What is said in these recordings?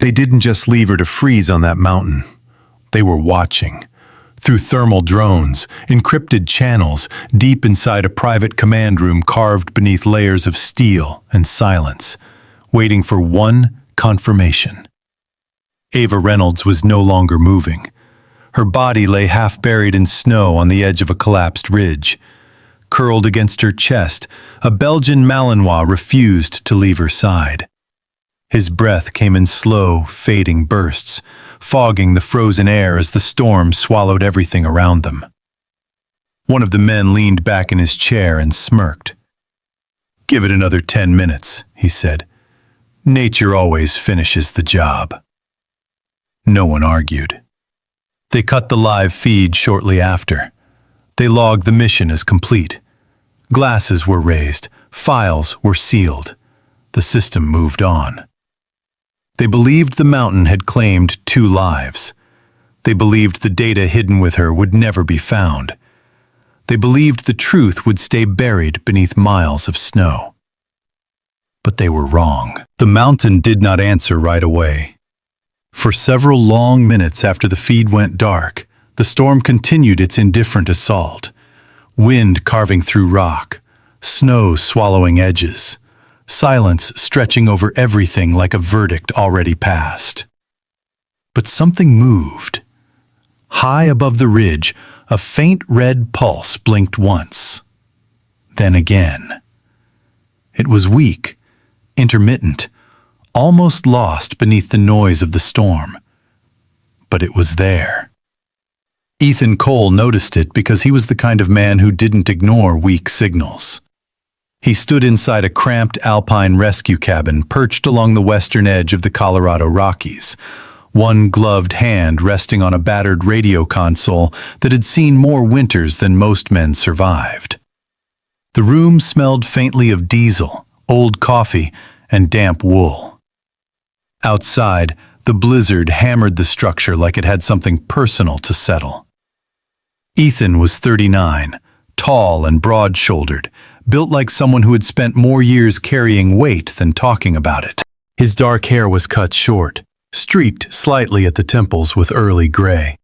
They didn't just leave her to freeze on that mountain. They were watching. Through thermal drones, encrypted channels, deep inside a private command room carved beneath layers of steel and silence, waiting for one confirmation. Ava Reynolds was no longer moving. Her body lay half buried in snow on the edge of a collapsed ridge. Curled against her chest, a Belgian Malinois refused to leave her side. His breath came in slow, fading bursts, fogging the frozen air as the storm swallowed everything around them. One of the men leaned back in his chair and smirked. "Give it another 10 minutes," he said. "Nature always finishes the job." No one argued. They cut the live feed shortly after. They logged the mission as complete. Glasses were raised, files were sealed. The system moved on. They believed the mountain had claimed 2 lives. They believed the data hidden with her would never be found. They believed the truth would stay buried beneath miles of snow. But they were wrong. The mountain did not answer right away. For several long minutes after the feed went dark, the storm continued its indifferent assault. Wind carving through rock, snow swallowing edges, silence stretching over everything like a verdict already passed. But something moved. High above the ridge, a faint red pulse blinked once. Then again. It was weak, intermittent, almost lost beneath the noise of the storm. But it was there. Ethan Cole noticed it because he was the kind of man who didn't ignore weak signals. He stood inside a cramped alpine rescue cabin perched along the western edge of the Colorado Rockies, one gloved hand resting on a battered radio console that had seen more winters than most men survived. The room smelled faintly of diesel, old coffee, and damp wool. Outside, the blizzard hammered the structure like it had something personal to settle. Ethan was 39, tall and broad-shouldered, built like someone who had spent more years carrying weight than talking about it. His dark hair was cut short, streaked slightly at the temples with early gray.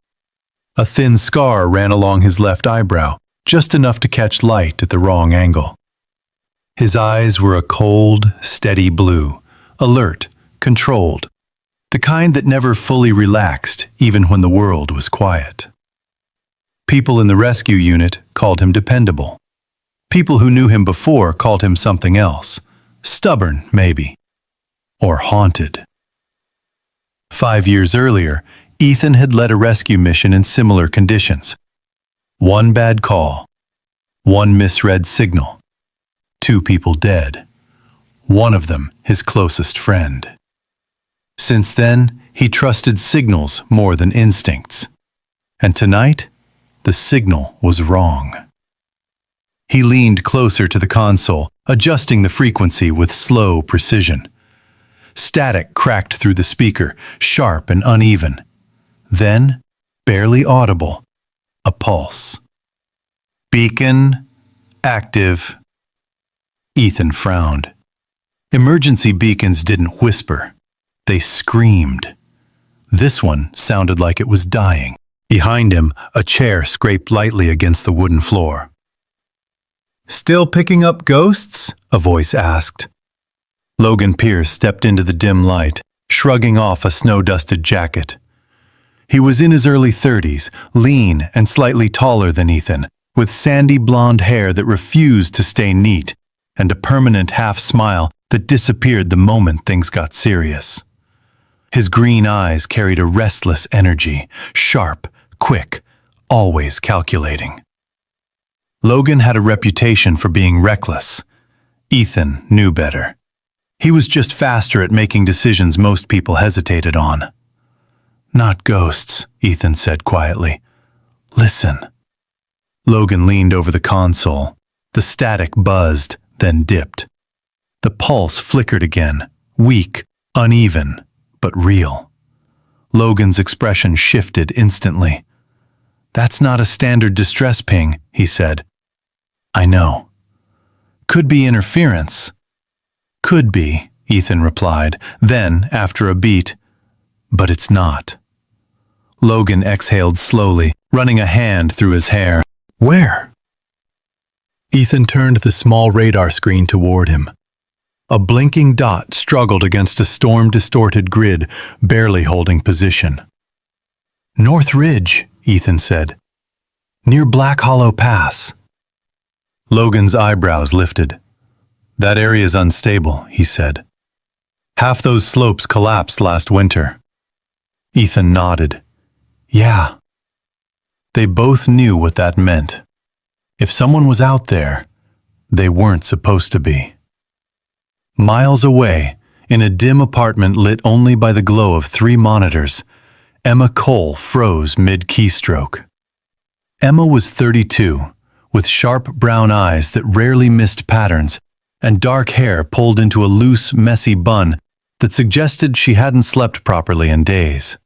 A thin scar ran along his left eyebrow, just enough to catch light at the wrong angle. His eyes were a cold, steady blue, alert, controlled, the kind that never fully relaxed even when the world was quiet. People in the rescue unit called him dependable. People who knew him before called him something else, stubborn maybe, or haunted. 5 years earlier, Ethan had led a rescue mission in similar conditions. One bad call, one misread signal, 2 people dead, one of them his closest friend. Since then, he trusted signals more than instincts. And tonight, the signal was wrong. He leaned closer to the console, adjusting the frequency with slow precision. Static cracked through the speaker, sharp and uneven. Then, barely audible, a pulse. "Beacon active." Ethan frowned. Emergency beacons didn't whisper. They screamed. This one sounded like it was dying. Behind him, a chair scraped lightly against the wooden floor. "Still picking up ghosts?" a voice asked. Logan Pierce stepped into the dim light, shrugging off a snow-dusted jacket. He was in his early 30s, lean and slightly taller than Ethan, with sandy blonde hair that refused to stay neat, and a permanent half-smile that disappeared the moment things got serious. His green eyes carried a restless energy, sharp, quick, always calculating. Logan had a reputation for being reckless. Ethan knew better. He was just faster at making decisions most people hesitated on. "Not ghosts," Ethan said quietly. "Listen." Logan leaned over the console. The static buzzed, then dipped. The pulse flickered again, weak, uneven, but real. Logan's expression shifted instantly. "That's not a standard distress ping," he said. "I know." "Could be interference." "Could be," Ethan replied. Then, after a beat, But it's not. Logan exhaled slowly, running a hand through his hair. Where? Ethan turned the small radar screen toward him. A blinking dot struggled against a storm-distorted grid, barely holding position. North Ridge, Ethan said. Near Black Hollow Pass. Logan's eyebrows lifted. That area's unstable, he said. Half those slopes collapsed last winter. Ethan nodded. Yeah. They both knew what that meant. If someone was out there, they weren't supposed to be. Miles away, in a dim apartment lit only by the glow of 3 monitors, Emma Cole froze mid-keystroke. Emma was 32, with sharp brown eyes that rarely missed patterns, and dark hair pulled into a loose, messy bun that suggested she hadn't slept properly in days.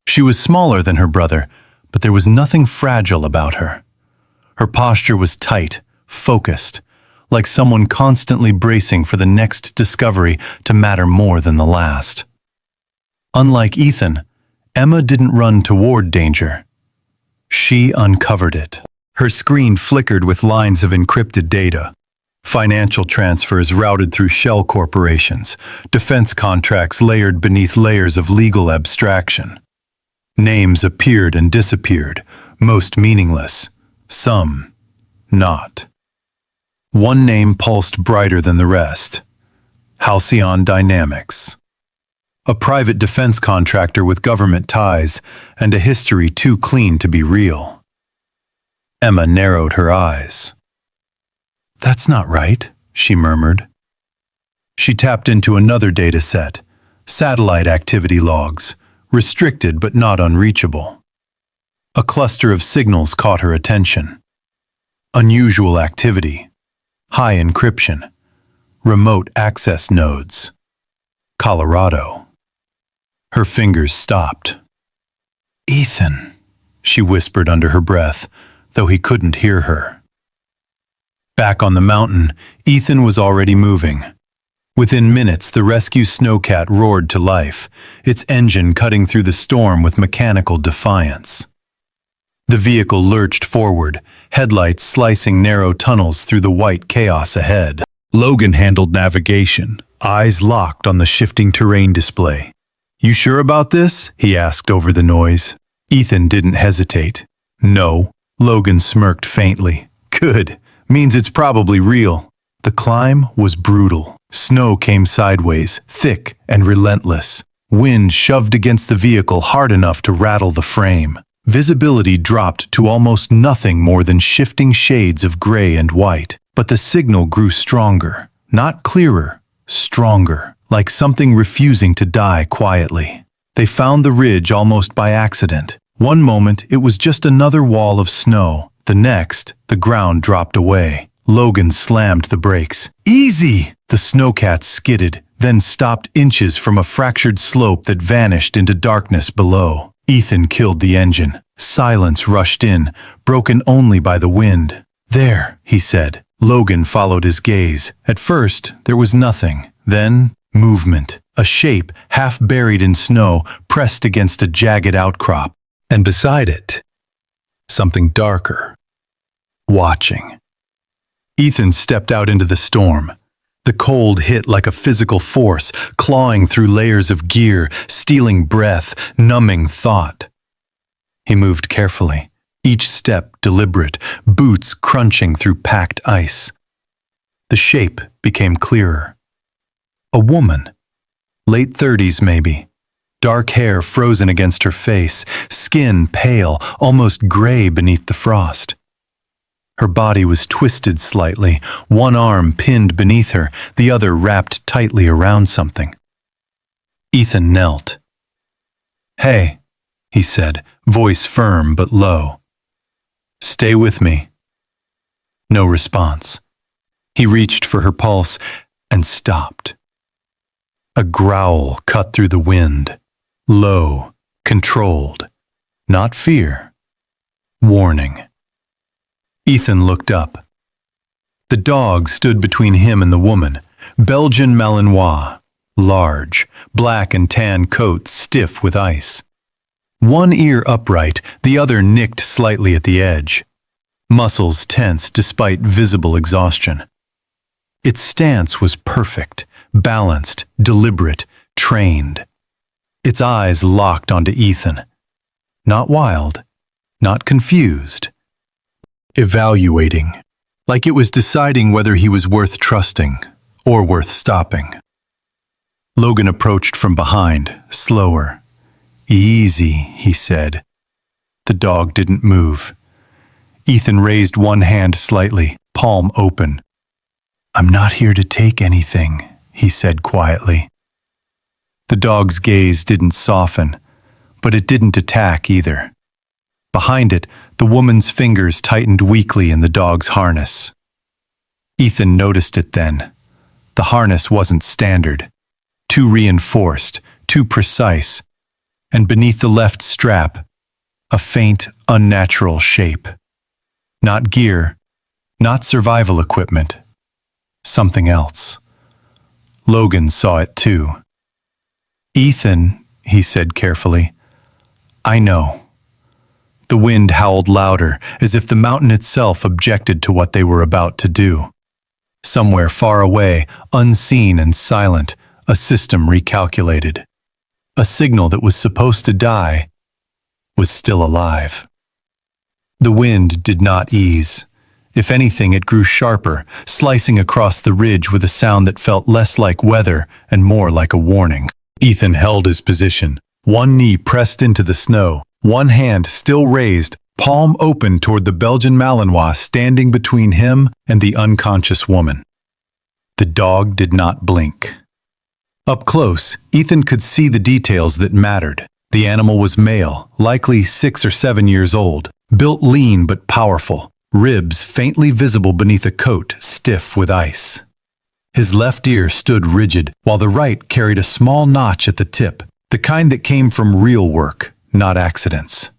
She was smaller than her brother, but there was nothing fragile about her. Her posture was tight, focused, like someone constantly bracing for the next discovery to matter more than the last. Unlike Ethan, Emma didn't run toward danger. She uncovered it. Her screen flickered with lines of encrypted data. Financial transfers routed through shell corporations, defense contracts layered beneath layers of legal abstraction. Names appeared and disappeared, most meaningless, some not. One name pulsed brighter than the rest. Halcyon Dynamics. A private defense contractor with government ties and a history too clean to be real. Emma narrowed her eyes. That's not right, she murmured. She tapped into another data set, satellite activity logs, restricted but not unreachable. A cluster of signals caught her attention. Unusual activity, high encryption, remote access nodes. Colorado. Her fingers stopped. Ethan, she whispered under her breath, though he couldn't hear her. Back on the mountain, Ethan was already moving. Within minutes, the rescue snowcat roared to life, its engine cutting through the storm with mechanical defiance. The vehicle lurched forward, headlights slicing narrow tunnels through the white chaos ahead. Logan handled navigation, eyes locked on the shifting terrain display. You sure about this? He asked over the noise. Ethan didn't hesitate. No. Logan smirked faintly. Good. Means it's probably real. The climb was brutal. Snow came sideways, thick and relentless. Wind shoved against the vehicle hard enough to rattle the frame. Visibility dropped to almost nothing more than shifting shades of gray and white. But the signal grew stronger. Not clearer, stronger, like something refusing to die quietly. They found the ridge almost by accident. One moment, it was just another wall of snow. The next, the ground dropped away. Logan slammed the brakes. Easy! The snowcat skidded, then stopped inches from a fractured slope that vanished into darkness below. Ethan killed the engine. Silence rushed in, broken only by the wind. There, he said. Logan followed his gaze. At first, there was nothing. Then, movement. A shape, half buried in snow, pressed against a jagged outcrop. And beside it, something darker. Watching. Ethan stepped out into the storm. The cold hit like a physical force, clawing through layers of gear, stealing breath, numbing thought. He moved carefully, each step deliberate, boots crunching through packed ice. The shape became clearer. A woman, late 30s maybe. Dark hair frozen against her face, skin pale, almost gray beneath the frost. Her body was twisted slightly, one arm pinned beneath her, the other wrapped tightly around something. Ethan knelt. Hey, he said, voice firm but low. Stay with me. No response. He reached for her pulse and stopped. A growl cut through the wind. Low, controlled. Not fear. Warning. Ethan looked up. The dog stood between him and the woman, Belgian Malinois, Large, black and tan coat stiff with ice. One ear upright, the other nicked slightly at the edge. Muscles tense despite visible exhaustion. Its stance was perfect, balanced, deliberate, trained. Its eyes locked onto Ethan. Not wild, not confused. Evaluating, like it was deciding whether he was worth trusting or worth stopping. Logan approached from behind, slower. "Easy," he said. The dog didn't move. Ethan raised one hand slightly, palm open. "I'm not here to take anything," he said quietly. The dog's gaze didn't soften, but it didn't attack either. Behind it, the woman's fingers tightened weakly in the dog's harness. Ethan noticed it then. The harness wasn't standard. Too reinforced, too precise, and beneath the left strap, a faint, unnatural shape. Not gear, not survival equipment. Something else. Logan saw it too. "Ethan," he said carefully, "I know." The wind howled louder, as if the mountain itself objected to what they were about to do. Somewhere far away, unseen and silent, a system recalculated. A signal that was supposed to die was still alive. The wind did not ease. If anything, it grew sharper, slicing across the ridge with a sound that felt less like weather and more like a warning. Ethan held his position, one knee pressed into the snow, one hand still raised, palm open toward the Belgian Malinois standing between him and the unconscious woman. The dog did not blink. Up close, Ethan could see the details that mattered. The animal was male, likely 6 or 7 years old, built lean but powerful, ribs faintly visible beneath a coat stiff with ice. His left ear stood rigid, while the right carried a small notch at the tip, the kind that came from real work, not accidents.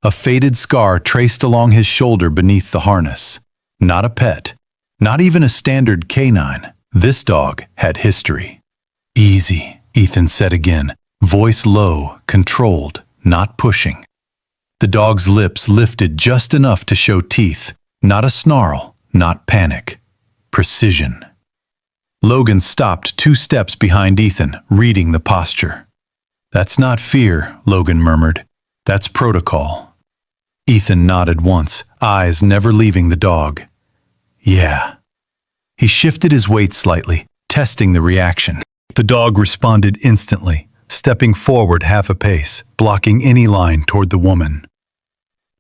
A faded scar traced along his shoulder beneath the harness. Not a pet, not even a standard canine. This dog had history. "Easy," Ethan said again, voice low, controlled, not pushing. The dog's lips lifted just enough to show teeth, not a snarl, not panic. Precision. Logan stopped 2 steps behind Ethan, reading the posture. "That's not fear," Logan murmured. "That's protocol." Ethan nodded once, eyes never leaving the dog. "Yeah." He shifted his weight slightly, testing the reaction. The dog responded instantly, stepping forward half a pace, blocking any line toward the woman.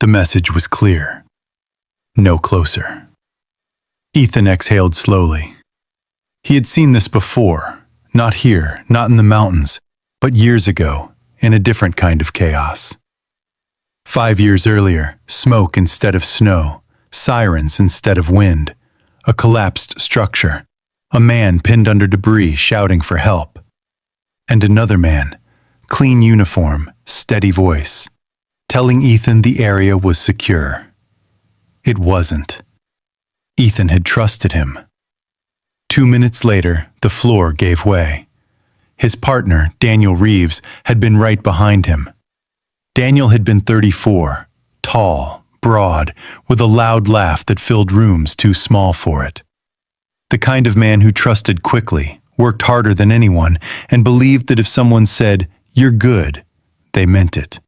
The message was clear. No closer. Ethan exhaled slowly. He had seen this before, not here, not in the mountains, but years ago, in a different kind of chaos. 5 years earlier, smoke instead of snow, sirens instead of wind, a collapsed structure, a man pinned under debris shouting for help. And another man, clean uniform, steady voice, telling Ethan the area was secure. It wasn't. Ethan had trusted him. 2 minutes later, the floor gave way. His partner, Daniel Reeves, had been right behind him. Daniel had been 34, tall, broad, with a loud laugh that filled rooms too small for it. The kind of man who trusted quickly, worked harder than anyone, and believed that if someone said, "You're good," they meant it.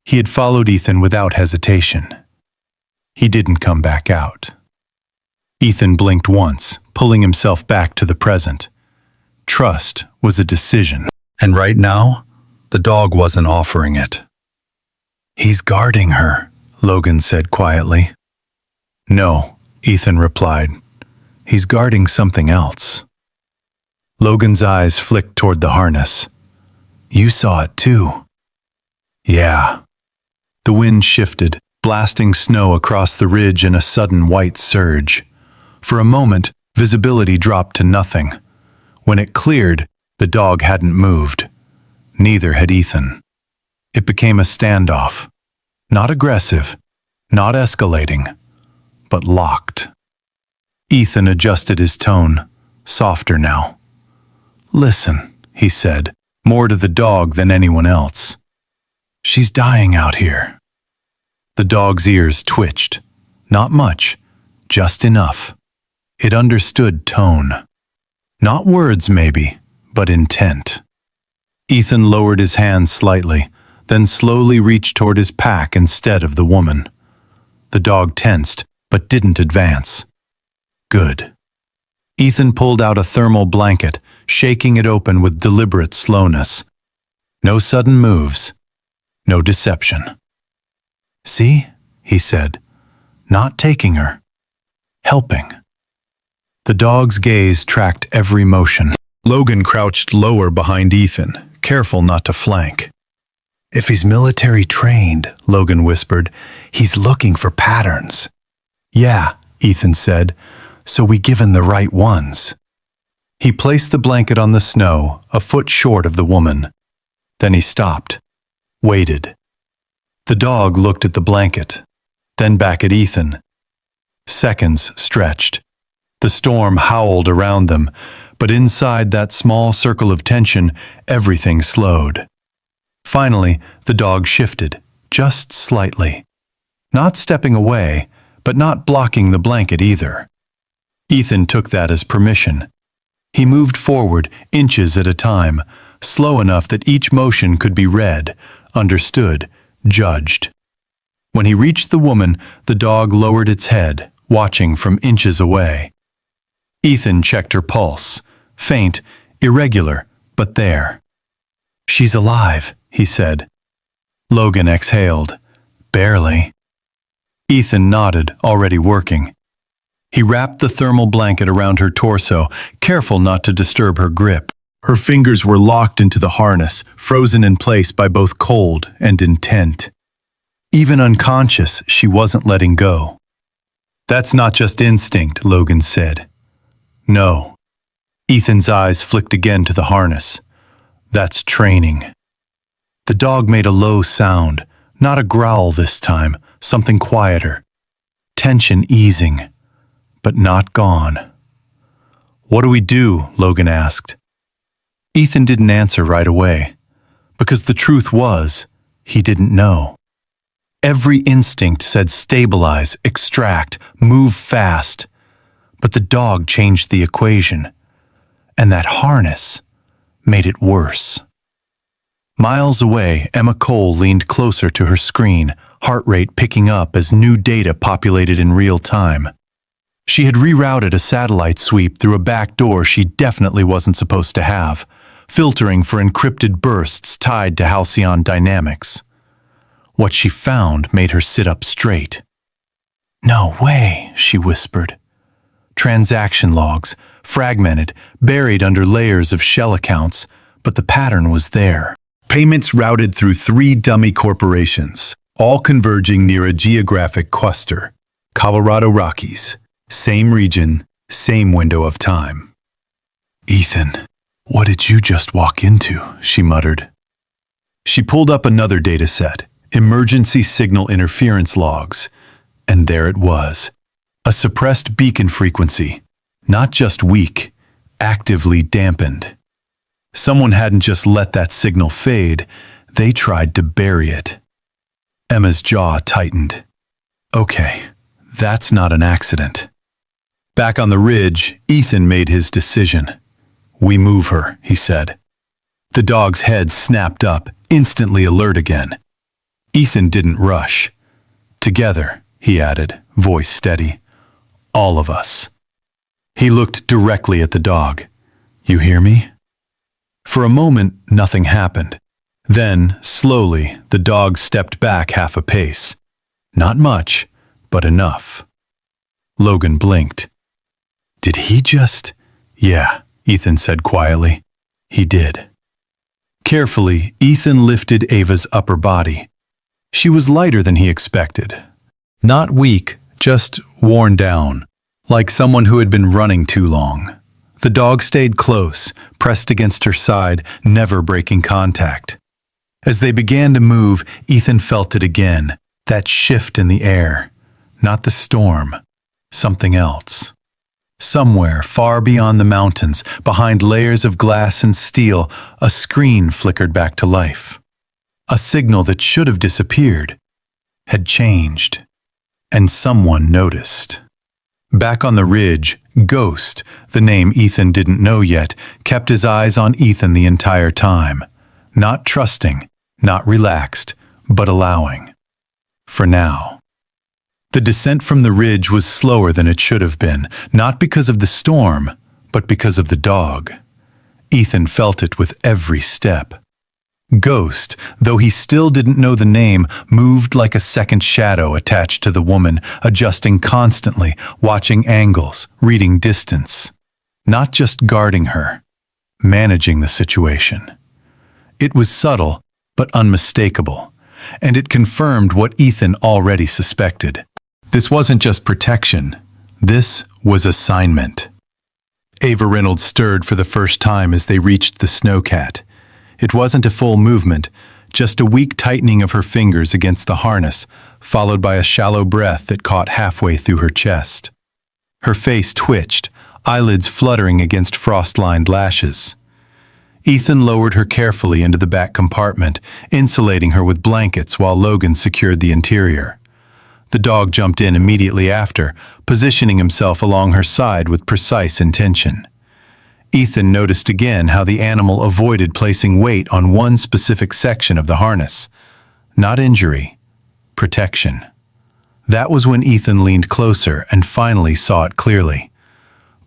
He had followed Ethan without hesitation. He didn't come back out. Ethan blinked once, pulling himself back to the present. Trust was a decision. And right now, the dog wasn't offering it. "He's guarding her," Logan said quietly. "No," Ethan replied. "He's guarding something else." Logan's eyes flicked toward the harness. "You saw it too." "Yeah." The wind shifted, blasting snow across the ridge in a sudden white surge. For a moment, visibility dropped to nothing. When it cleared, the dog hadn't moved. Neither had Ethan. It became a standoff. Not aggressive, not escalating, but locked. Ethan adjusted his tone, softer now. "Listen," he said, more to the dog than anyone else. "She's dying out here." The dog's ears twitched. Not much, just enough. It understood tone. Not words, maybe, but intent. Ethan lowered his hand slightly, then slowly reached toward his pack instead of the woman. The dog tensed, but didn't advance. Good. Ethan pulled out a thermal blanket, shaking it open with deliberate slowness. No sudden moves. No deception. "See?" he said. "Not taking her. Helping." The dog's gaze tracked every motion. Logan crouched lower behind Ethan, careful not to flank. "If he's military trained," Logan whispered, "he's looking for patterns." "Yeah," Ethan said, "so we given the right ones." He placed the blanket on the snow, a foot short of the woman. Then he stopped, waited. The dog looked at the blanket, then back at Ethan. Seconds stretched. The storm howled around them, but inside that small circle of tension, everything slowed. Finally, the dog shifted, just slightly. Not stepping away, but not blocking the blanket either. Ethan took that as permission. He moved forward, inches at a time, slow enough that each motion could be read, understood, judged. When he reached the woman, the dog lowered its head, watching from inches away. Ethan checked her pulse, faint, irregular, but there. "She's alive," he said. Logan exhaled. "Barely." Ethan nodded, already working. He wrapped the thermal blanket around her torso, careful not to disturb her grip. Her fingers were locked into the harness, frozen in place by both cold and intent. Even unconscious, she wasn't letting go. "That's not just instinct," Logan said. "No." Ethan's eyes flicked again to the harness. "That's training." The dog made a low sound, not a growl this time, something quieter. Tension easing, but not gone. "What do we do?" Logan asked. Ethan didn't answer right away, because the truth was, he didn't know. Every instinct said stabilize, extract, move fast, but the dog changed the equation, and that harness made it worse. Miles away, Emma Cole leaned closer to her screen, heart rate picking up as new data populated in real time. She had rerouted a satellite sweep through a back door she definitely wasn't supposed to have, filtering for encrypted bursts tied to Halcyon dynamics. What she found made her sit up straight. "No way," she whispered. Transaction logs, fragmented, buried under layers of shell accounts, but the pattern was there. Payments routed through 3 dummy corporations, all converging near a geographic cluster. Colorado Rockies. Same region, same window of time. "Ethan, what did you just walk into?" she muttered. She pulled up another data set, emergency signal interference logs, and there it was. A suppressed beacon frequency, not just weak, actively dampened. Someone hadn't just let that signal fade, they tried to bury it. Emma's jaw tightened. Okay, that's not an accident. Back on the ridge, Ethan made his decision. "We move her," he said. The dog's head snapped up, instantly alert again. Ethan didn't rush. "Together," he added, voice steady. "All of us." He looked directly at the dog. "You hear me?" For a moment, nothing happened. Then, slowly, the dog stepped back half a pace. Not much, but enough. Logan blinked. "Did he just—" "Yeah," Ethan said quietly. "He did." Carefully, Ethan lifted Ava's upper body. She was lighter than he expected. Not weak, just worn down, like someone who had been running too long. The dog stayed close, pressed against her side, never breaking contact. As they began to move, Ethan felt it again, that shift in the air. Not the storm, something else. Somewhere far beyond the mountains, behind layers of glass and steel, a screen flickered back to life. A signal that should have disappeared had changed, and someone noticed. Back on the ridge, Ghost, the name Ethan didn't know yet, kept his eyes on Ethan the entire time. Not trusting, not relaxed, but allowing. For now. The descent from the ridge was slower than it should have been, not because of the storm, but because of the dog. Ethan felt it with every step. Ghost, though he still didn't know the name, moved like a second shadow attached to the woman, adjusting constantly, watching angles, reading distance. Not just guarding her, managing the situation. It was subtle, but unmistakable, and it confirmed what Ethan already suspected. This wasn't just protection. This was assignment. Ava Reynolds stirred for the first time as they reached the snowcat. It wasn't a full movement, just a weak tightening of her fingers against the harness, followed by a shallow breath that caught halfway through her chest. Her face twitched, eyelids fluttering against frost-lined lashes. Ethan lowered her carefully into the back compartment, insulating her with blankets while Logan secured the interior. The dog jumped in immediately after, positioning himself along her side with precise intention. Ethan noticed again how the animal avoided placing weight on one specific section of the harness. Not injury, protection. That was when Ethan leaned closer and finally saw it clearly.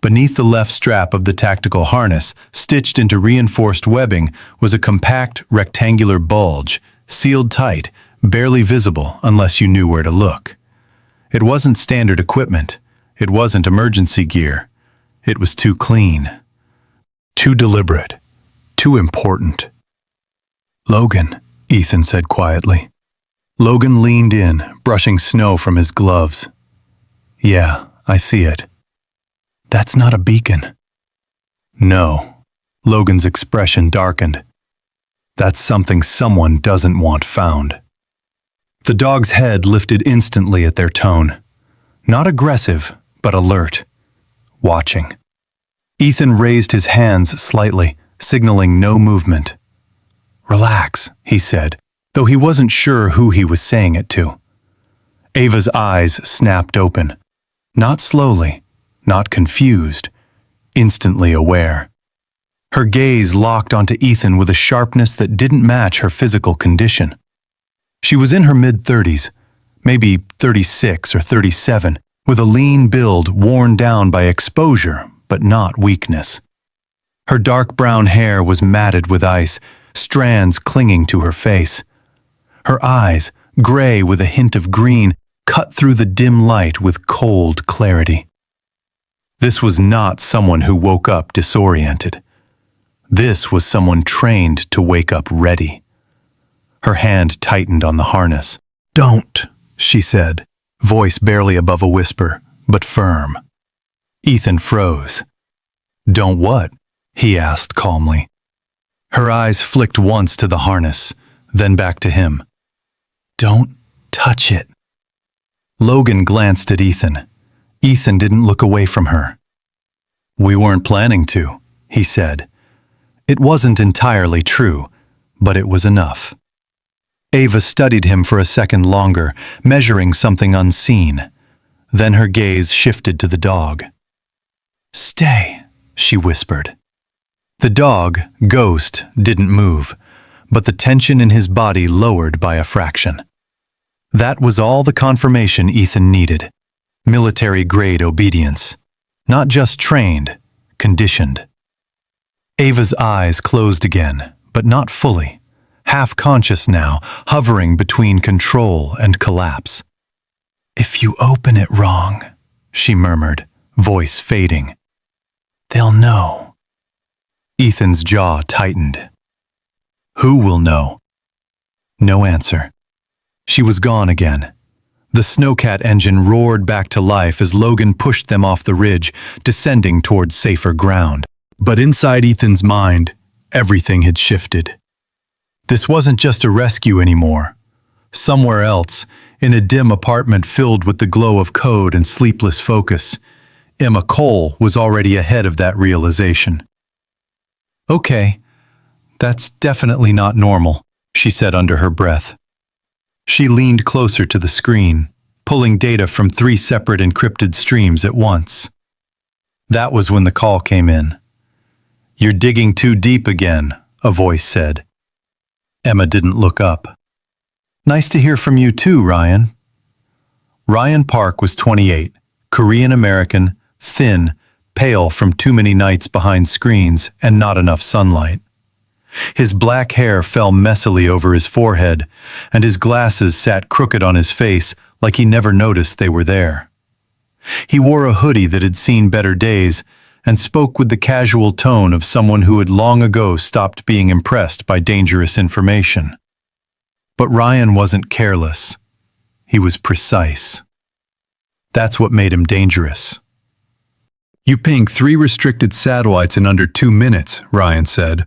Beneath the left strap of the tactical harness, stitched into reinforced webbing, was a compact, rectangular bulge, sealed tight, barely visible unless you knew where to look. It wasn't standard equipment. It wasn't emergency gear. It was too clean. Too deliberate. Too important. "Logan," Ethan said quietly. Logan leaned in, brushing snow from his gloves. "Yeah, I see it." "That's not a beacon." "No." Logan's expression darkened. "That's something someone doesn't want found." The dog's head lifted instantly at their tone. Not aggressive, but alert. Watching. Ethan raised his hands slightly, signaling no movement. "Relax," he said, though he wasn't sure who he was saying it to. Ava's eyes snapped open. Not slowly, not confused, instantly aware. Her gaze locked onto Ethan with a sharpness that didn't match her physical condition. She was in her mid-30s, maybe 36 or 37, with a lean build worn down by exposure, but not weakness. Her dark brown hair was matted with ice, strands clinging to her face. Her eyes, gray with a hint of green, cut through the dim light with cold clarity. This was not someone who woke up disoriented. This was someone trained to wake up ready. Her hand tightened on the harness. "Don't," she said, voice barely above a whisper, but firm. Ethan froze. "Don't what?" he asked calmly. Her eyes flicked once to the harness, then back to him. "Don't touch it." Logan glanced at Ethan. Ethan didn't look away from her. "We weren't planning to," he said. It wasn't entirely true, but it was enough. Ava studied him for a second longer, measuring something unseen. Then her gaze shifted to the dog. "Stay," she whispered. The dog, Ghost, didn't move, but the tension in his body lowered by a fraction. That was all the confirmation Ethan needed. Military-grade obedience. Not just trained, conditioned. Ava's eyes closed again, but not fully. Half-conscious now, hovering between control and collapse. "If you open it wrong," she murmured, voice fading, "they'll know." Ethan's jaw tightened. Who will know? No answer. She was gone again. The snowcat engine roared back to life as Logan pushed them off the ridge, descending toward safer ground. But inside Ethan's mind, everything had shifted. This wasn't just a rescue anymore. Somewhere else, in a dim apartment filled with the glow of code and sleepless focus, Emma Cole was already ahead of that realization. "Okay, that's definitely not normal," she said under her breath. She leaned closer to the screen, pulling data from 3 separate encrypted streams at once. That was when the call came in. "You're digging too deep again," a voice said. Emma didn't look up. "Nice to hear from you too, Ryan." Ryan Park was 28, Korean-American, thin, pale from too many nights behind screens and not enough sunlight. His black hair fell messily over his forehead, and his glasses sat crooked on his face like he never noticed they were there. He wore a hoodie that had seen better days and spoke with the casual tone of someone who had long ago stopped being impressed by dangerous information. But Ryan wasn't careless. He was precise. That's what made him dangerous. "You ping 3 restricted satellites in under 2 minutes, Ryan said.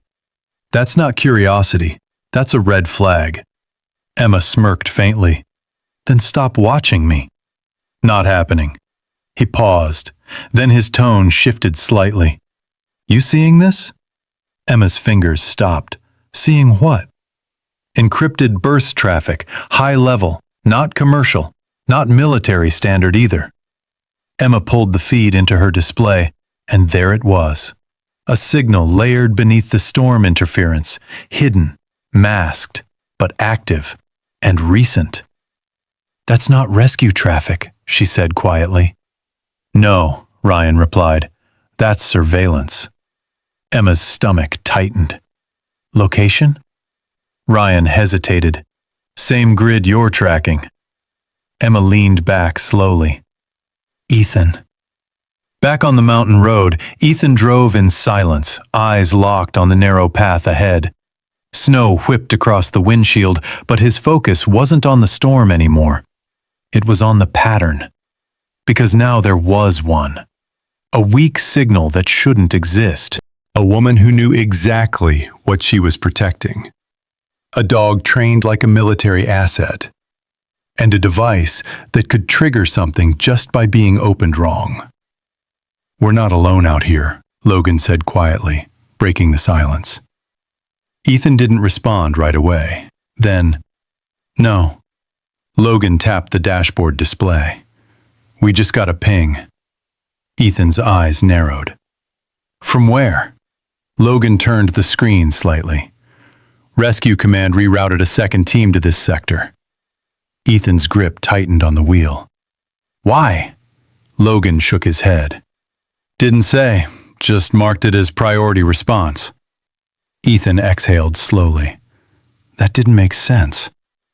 "That's not curiosity. That's a red flag." Emma smirked faintly. "Then stop watching me." "Not happening." He paused. Then his tone shifted slightly. "You seeing this?" Emma's fingers stopped. "Seeing what?" "Encrypted burst traffic, high level, not commercial, not military standard either." Emma pulled the feed into her display, and there it was. A signal layered beneath the storm interference, hidden, masked, but active, and recent. "That's not rescue traffic," she said quietly. "No," Ryan replied. "That's surveillance." Emma's stomach tightened. "Location?" Ryan hesitated. "Same grid you're tracking." Emma leaned back slowly. "Ethan." Back on the mountain road, Ethan drove in silence, eyes locked on the narrow path ahead. Snow whipped across the windshield, but his focus wasn't on the storm anymore. It was on the pattern. Because now there was one. A weak signal that shouldn't exist. A woman who knew exactly what she was protecting. A dog trained like a military asset. And a device that could trigger something just by being opened wrong. "We're not alone out here," Logan said quietly, breaking the silence. Ethan didn't respond right away. Then, "No." Logan tapped the dashboard display. "We just got a ping." Ethan's eyes narrowed. "From where?" Logan turned the screen slightly. "Rescue Command rerouted a second team to this sector." Ethan's grip tightened on the wheel. "Why?" Logan shook his head. "Didn't say, just marked it as priority response." Ethan exhaled slowly. That didn't make sense.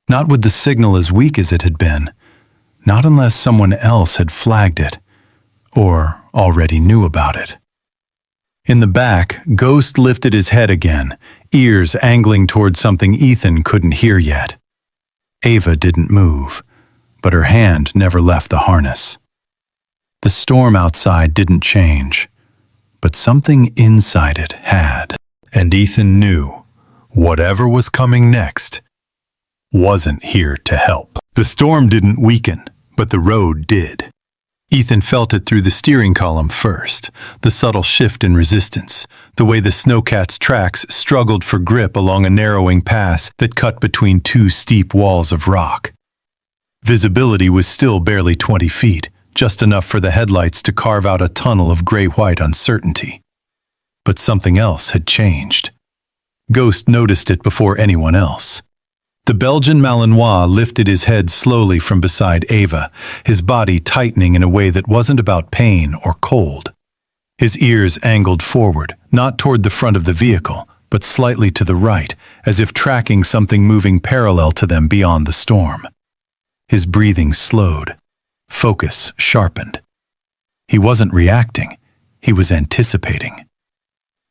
Not with the signal as weak as it had been. Not unless someone else had flagged it, or already knew about it. In the back, Ghost lifted his head again, ears angling towards something Ethan couldn't hear yet. Ava didn't move, but her hand never left the harness. The storm outside didn't change, but something inside it had. And Ethan knew whatever was coming next wasn't here to help. The storm didn't weaken, but the road did. Ethan felt it through the steering column first, the subtle shift in resistance, the way the snowcat's tracks struggled for grip along a narrowing pass that cut between 2 steep walls of rock. Visibility was still barely 20 feet, just enough for the headlights to carve out a tunnel of gray-white uncertainty. But something else had changed. Ghost noticed it before anyone else. The Belgian Malinois lifted his head slowly from beside Ava, his body tightening in a way that wasn't about pain or cold. His ears angled forward, not toward the front of the vehicle, but slightly to the right, as if tracking something moving parallel to them beyond the storm. His breathing slowed. Focus sharpened. He wasn't reacting. He was anticipating.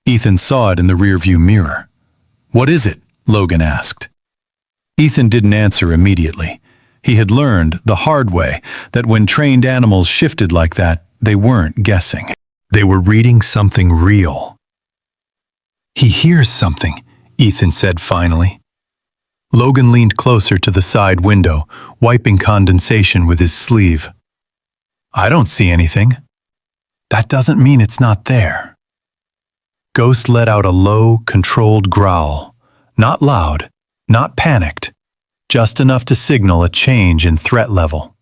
Ethan saw it in the rearview mirror. "What is it?" Logan asked. Ethan didn't answer immediately. He had learned, the hard way, that when trained animals shifted like that, they weren't guessing. They were reading something real. "He hears something," Ethan said finally. Logan leaned closer to the side window, wiping condensation with his sleeve. "I don't see anything." That doesn't mean it's not there. Ghost let out a low, controlled growl. Not loud, not panicked, just enough to signal a change in threat level.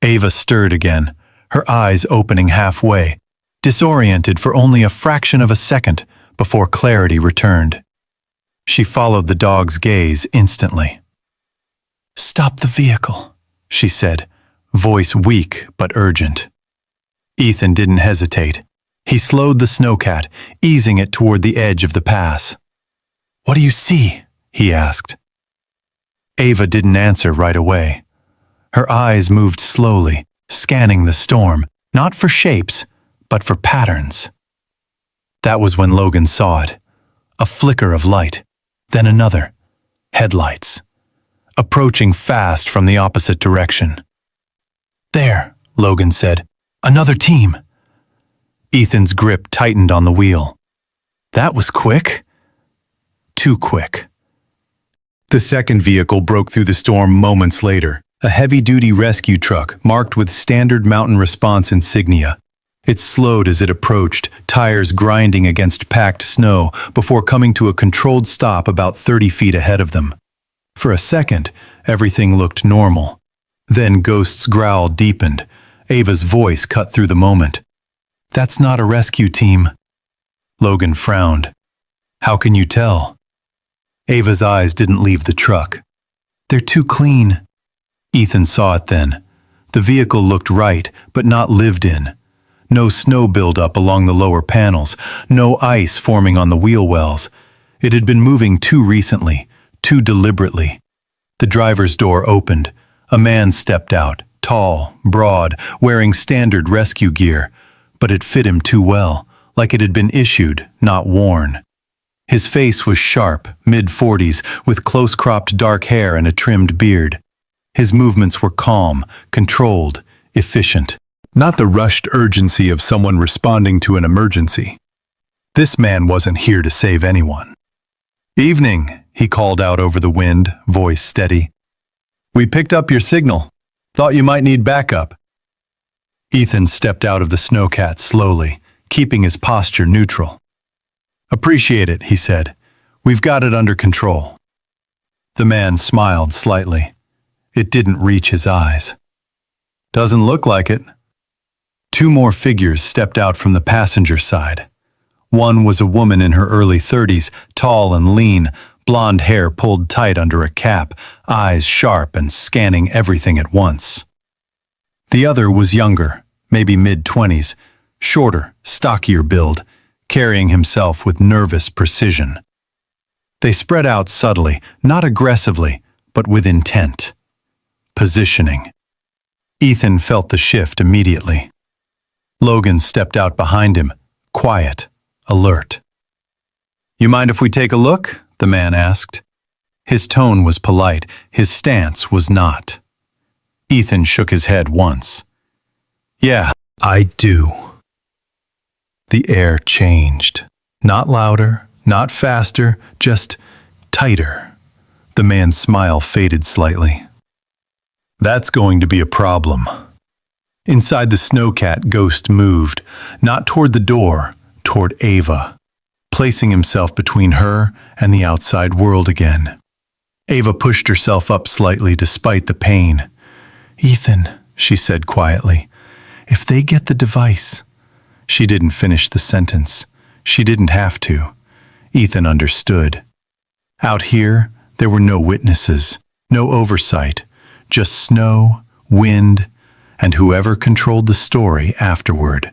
Ava stirred again, her eyes opening halfway, disoriented for only a fraction of a second before clarity returned. She followed the dog's gaze instantly. "Stop the vehicle," she said, voice weak but urgent. Ethan didn't hesitate. He slowed the snowcat, easing it toward the edge of the pass. "What do you see?" he asked. Ava didn't answer right away. Her eyes moved slowly, scanning the storm, not for shapes, but for patterns. That was when Logan saw it. A flicker of light, then another. Headlights. Approaching fast from the opposite direction. "There," Logan said. "Another team." Ethan's grip tightened on the wheel. That was quick. Too quick. The second vehicle broke through the storm moments later, a heavy-duty rescue truck marked with standard mountain response insignia. It slowed as it approached, tires grinding against packed snow before coming to a controlled stop about 30 feet ahead of them. For a second, everything looked normal. Then Ghost's growl deepened. Ava's voice cut through the moment. "That's not a rescue team." Logan frowned. "How can you tell?" Ava's eyes didn't leave the truck. "They're too clean." Ethan saw it then. The vehicle looked right, but not lived in. No snow buildup along the lower panels, no ice forming on the wheel wells. It had been moving too recently, too deliberately. The driver's door opened. A man stepped out, tall, broad, wearing standard rescue gear, but it fit him too well, like it had been issued, not worn. His face was sharp, mid-40s, with close-cropped dark hair and a trimmed beard. His movements were calm, controlled, efficient. Not the rushed urgency of someone responding to an emergency. This man wasn't here to save anyone. "Evening," he called out over the wind, voice steady. "We picked up your signal. Thought you might need backup." Ethan stepped out of the snowcat slowly, keeping his posture neutral. "Appreciate it," he said. "We've got it under control." The man smiled slightly. It didn't reach his eyes. "Doesn't look like it." Two more figures stepped out from the passenger side. One was a woman in her early 30s, tall and lean, blonde hair pulled tight under a cap, eyes sharp and scanning everything at once. The other was younger, maybe mid-20s, shorter, stockier build, carrying himself with nervous precision. They spread out subtly, not aggressively, but with intent. Positioning. Ethan felt the shift immediately. Logan stepped out behind him, quiet, alert. "You mind if we take a look?" the man asked. His tone was polite, his stance was not. Ethan shook his head once. "Yeah, I do." The air changed. Not louder, not faster, just tighter. The man's smile faded slightly. "That's going to be a problem." Inside the snowcat, Ghost moved, not toward the door, toward Ava, placing himself between her and the outside world again. Ava pushed herself up slightly despite the pain. "Ethan," she said quietly, "if they get the device—" She didn't finish the sentence. She didn't have to. Ethan understood. Out here, there were no witnesses, no oversight, just snow, wind, and whoever controlled the story afterward.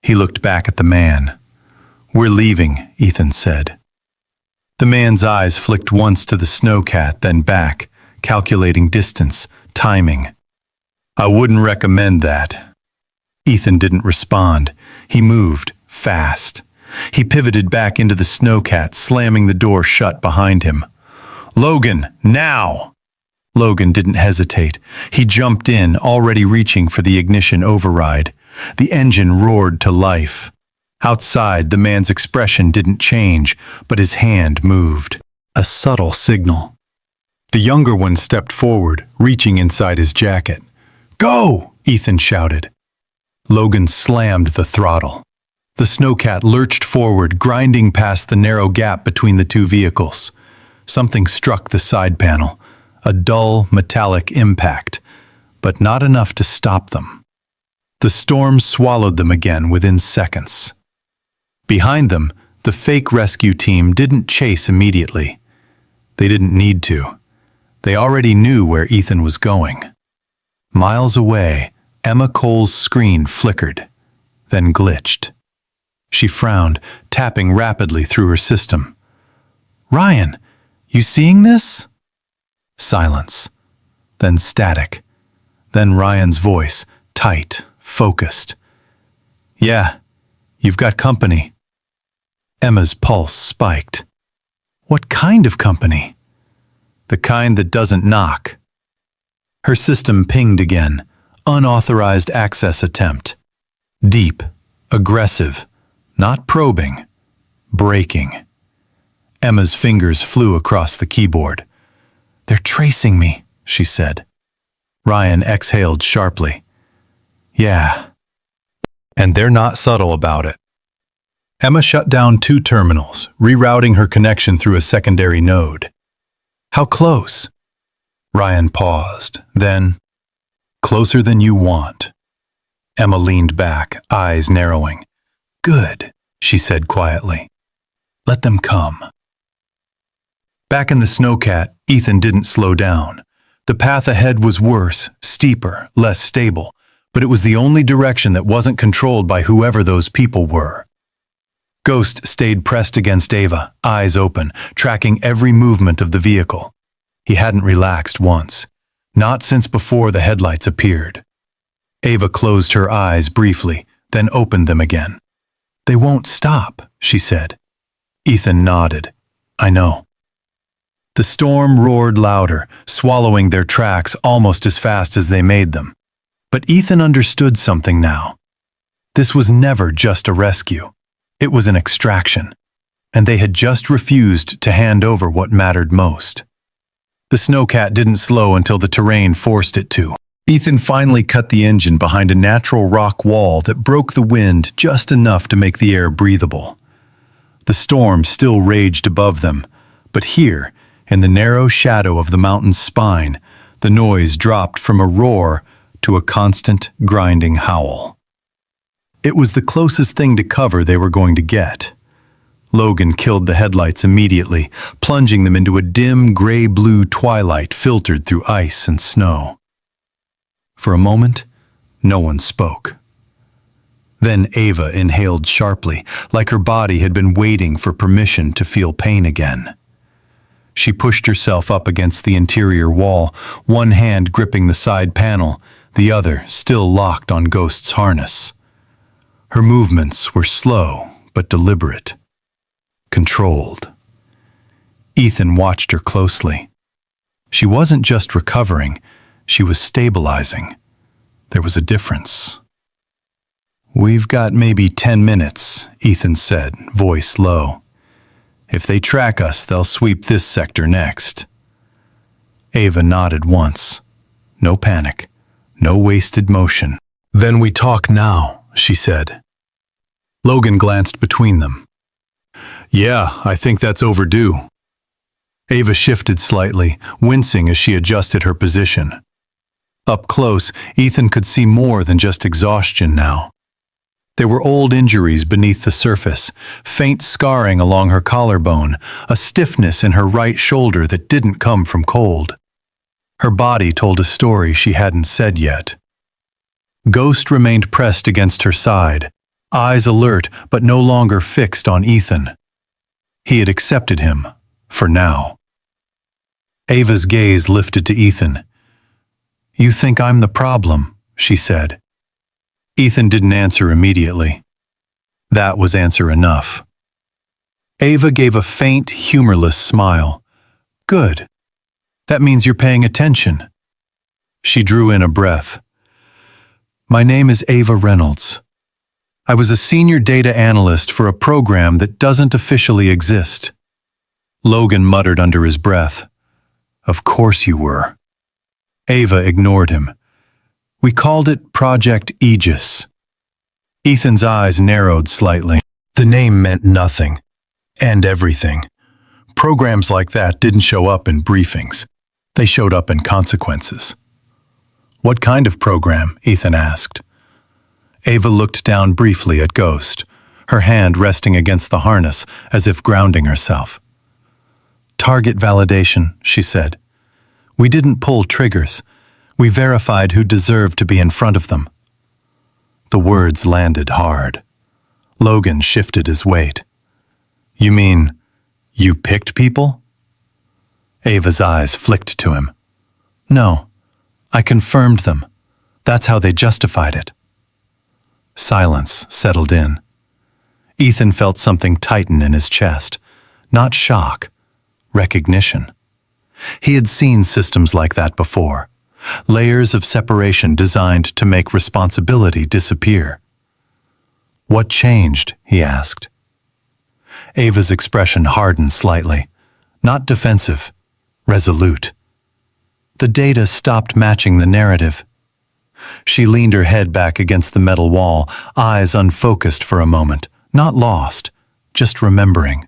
He looked back at the man. "We're leaving," Ethan said. The man's eyes flicked once to the snowcat, then back, calculating distance, timing. "I wouldn't recommend that." Ethan didn't respond. He moved, fast. He pivoted back into the snowcat, slamming the door shut behind him. "Logan, now!" Logan didn't hesitate. He jumped in, already reaching for the ignition override. The engine roared to life. Outside, the man's expression didn't change, but his hand moved. A subtle signal. The younger one stepped forward, reaching inside his jacket. "Go!" Ethan shouted. Logan slammed the throttle. The snowcat lurched forward, grinding past the narrow gap between the two vehicles. Something struck the side panel, a dull, metallic impact, but not enough to stop them. The storm swallowed them again within seconds. Behind them, the fake rescue team didn't chase immediately. They didn't need to. They already knew where Ethan was going. Miles away, Emma Cole's screen flickered, then glitched. She frowned, tapping rapidly through her system. "Ryan, you seeing this?" Silence. Then static. Then Ryan's voice, tight, focused. "Yeah, you've got company." Emma's pulse spiked. What kind of company? The kind that doesn't knock. Her system pinged again. Unauthorized access attempt. Deep, aggressive, not probing, breaking. Emma's fingers flew across the keyboard. "They're tracing me," she said. Ryan exhaled sharply. "Yeah." And they're not subtle about it. Emma shut down 2 terminals, rerouting her connection through a secondary node. "How close?" Ryan paused, then, "Closer than you want." Emma leaned back, eyes narrowing. "Good," she said quietly. "Let them come." Back in the snowcat, Ethan didn't slow down. The path ahead was worse, steeper, less stable, but it was the only direction that wasn't controlled by whoever those people were. Ghost stayed pressed against Ava, eyes open, tracking every movement of the vehicle. He hadn't relaxed once, not since before the headlights appeared. Ava closed her eyes briefly, then opened them again. "They won't stop," she said. Ethan nodded. "I know." The storm roared louder, swallowing their tracks almost as fast as they made them. But Ethan understood something now. This was never just a rescue. It was an extraction, and they had just refused to hand over what mattered most. The snowcat didn't slow until the terrain forced it to. Ethan finally cut the engine behind a natural rock wall that broke the wind just enough to make the air breathable. The storm still raged above them, but here, in the narrow shadow of the mountain's spine, the noise dropped from a roar to a constant, grinding howl. It was the closest thing to cover they were going to get. Logan killed the headlights immediately, plunging them into a dim, gray-blue twilight filtered through ice and snow. For a moment, no one spoke. Then Ava inhaled sharply, like her body had been waiting for permission to feel pain again. She pushed herself up against the interior wall, one hand gripping the side panel, the other still locked on Ghost's harness. Her movements were slow but deliberate, controlled. Ethan watched her closely. She wasn't just recovering, she was stabilizing. There was a difference. "We've got maybe 10 minutes, Ethan said, voice low. "If they track us, they'll sweep this sector next." Ava nodded once. No panic, no wasted motion. "Then we talk now," she said. Logan glanced between them. "Yeah, I think that's overdue." Ava shifted slightly, wincing as she adjusted her position. Up close, Ethan could see more than just exhaustion now. There were old injuries beneath the surface, faint scarring along her collarbone, a stiffness in her right shoulder that didn't come from cold. Her body told a story she hadn't said yet. Ghost remained pressed against her side, eyes alert but no longer fixed on Ethan. He had accepted him, for now. Ava's gaze lifted to Ethan. "You think I'm the problem," she said. Ethan didn't answer immediately. That was answer enough. Ava gave a faint, humorless smile. "Good. That means you're paying attention." She drew in a breath. "My name is Ava Reynolds. I was a senior data analyst for a program that doesn't officially exist." Logan muttered under his breath. "Of course you were." Ava ignored him. "We called it Project Aegis. Ethan's eyes narrowed slightly. The name meant nothing, and everything. Programs like that didn't show up in briefings. They showed up in consequences. "What kind of program?" Ethan asked. Ava looked down briefly at Ghost, her hand resting against the harness as if grounding herself. "Target validation," she said. "We didn't pull triggers. We verified who deserved to be in front of them." The words landed hard. Logan shifted his weight. "You mean, you picked people?" Ava's eyes flicked to him. "No, I confirmed them. That's how they justified it." Silence settled in. Ethan felt something tighten in his chest. Not shock, recognition. He had seen systems like that before. Layers of separation designed to make responsibility disappear. "What changed?" he asked. Ava's expression hardened slightly. Not defensive, resolute. The data stopped matching the narrative. She leaned her head back against the metal wall, eyes unfocused for a moment, not lost, just remembering.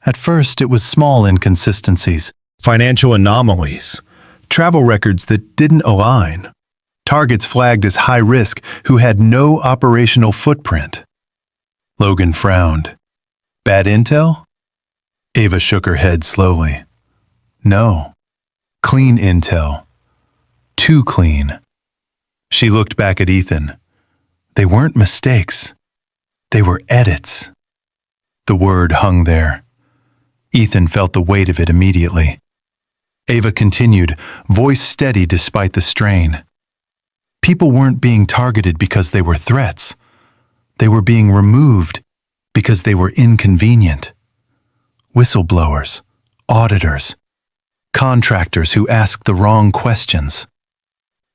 At first, it was small inconsistencies, financial anomalies, travel records that didn't align, targets flagged as high risk who had no operational footprint. Logan frowned. "Bad intel?" Ava shook her head slowly. "No. Clean intel. Too clean." She looked back at Ethan. They weren't mistakes. They were edits. The word hung there. Ethan felt the weight of it immediately. Ava continued, voice steady despite the strain. People weren't being targeted because they were threats. They were being removed because they were inconvenient. Whistleblowers, auditors, contractors who asked the wrong questions.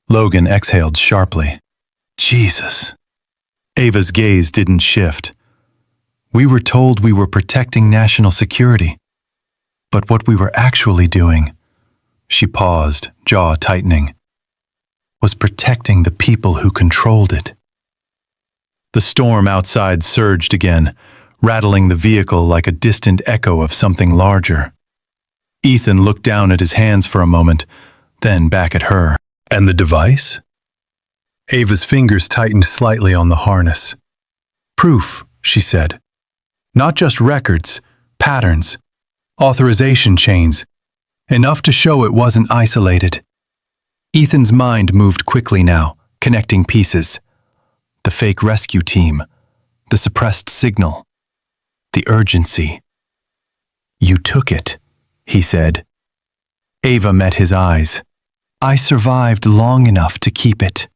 Logan exhaled sharply. "Jesus." Ava's gaze didn't shift. "We were told we were protecting national security. But what we were actually doing," she paused, jaw tightening, "was protecting the people who controlled it." The storm outside surged again, rattling the vehicle like a distant echo of something larger. Ethan looked down at his hands for a moment, then back at her. "And the device?" Ava's fingers tightened slightly on the harness. "Proof," she said. "Not just records, patterns, authorization chains. Enough to show it wasn't isolated." Ethan's mind moved quickly now, connecting pieces. The fake rescue team, the suppressed signal, the urgency. "You took it," he said. Ava met his eyes. "I survived long enough to keep it."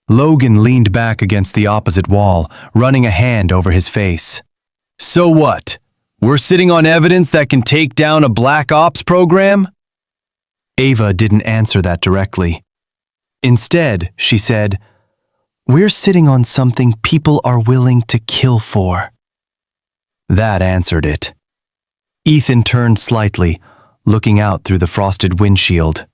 Logan leaned back against the opposite wall, running a hand over his face. "So what? We're sitting on evidence that can take down a black ops program?" Ava didn't answer that directly. Instead, she said, "We're sitting on something people are willing to kill for." That answered it. Ethan turned slightly, looking out through the frosted windshield.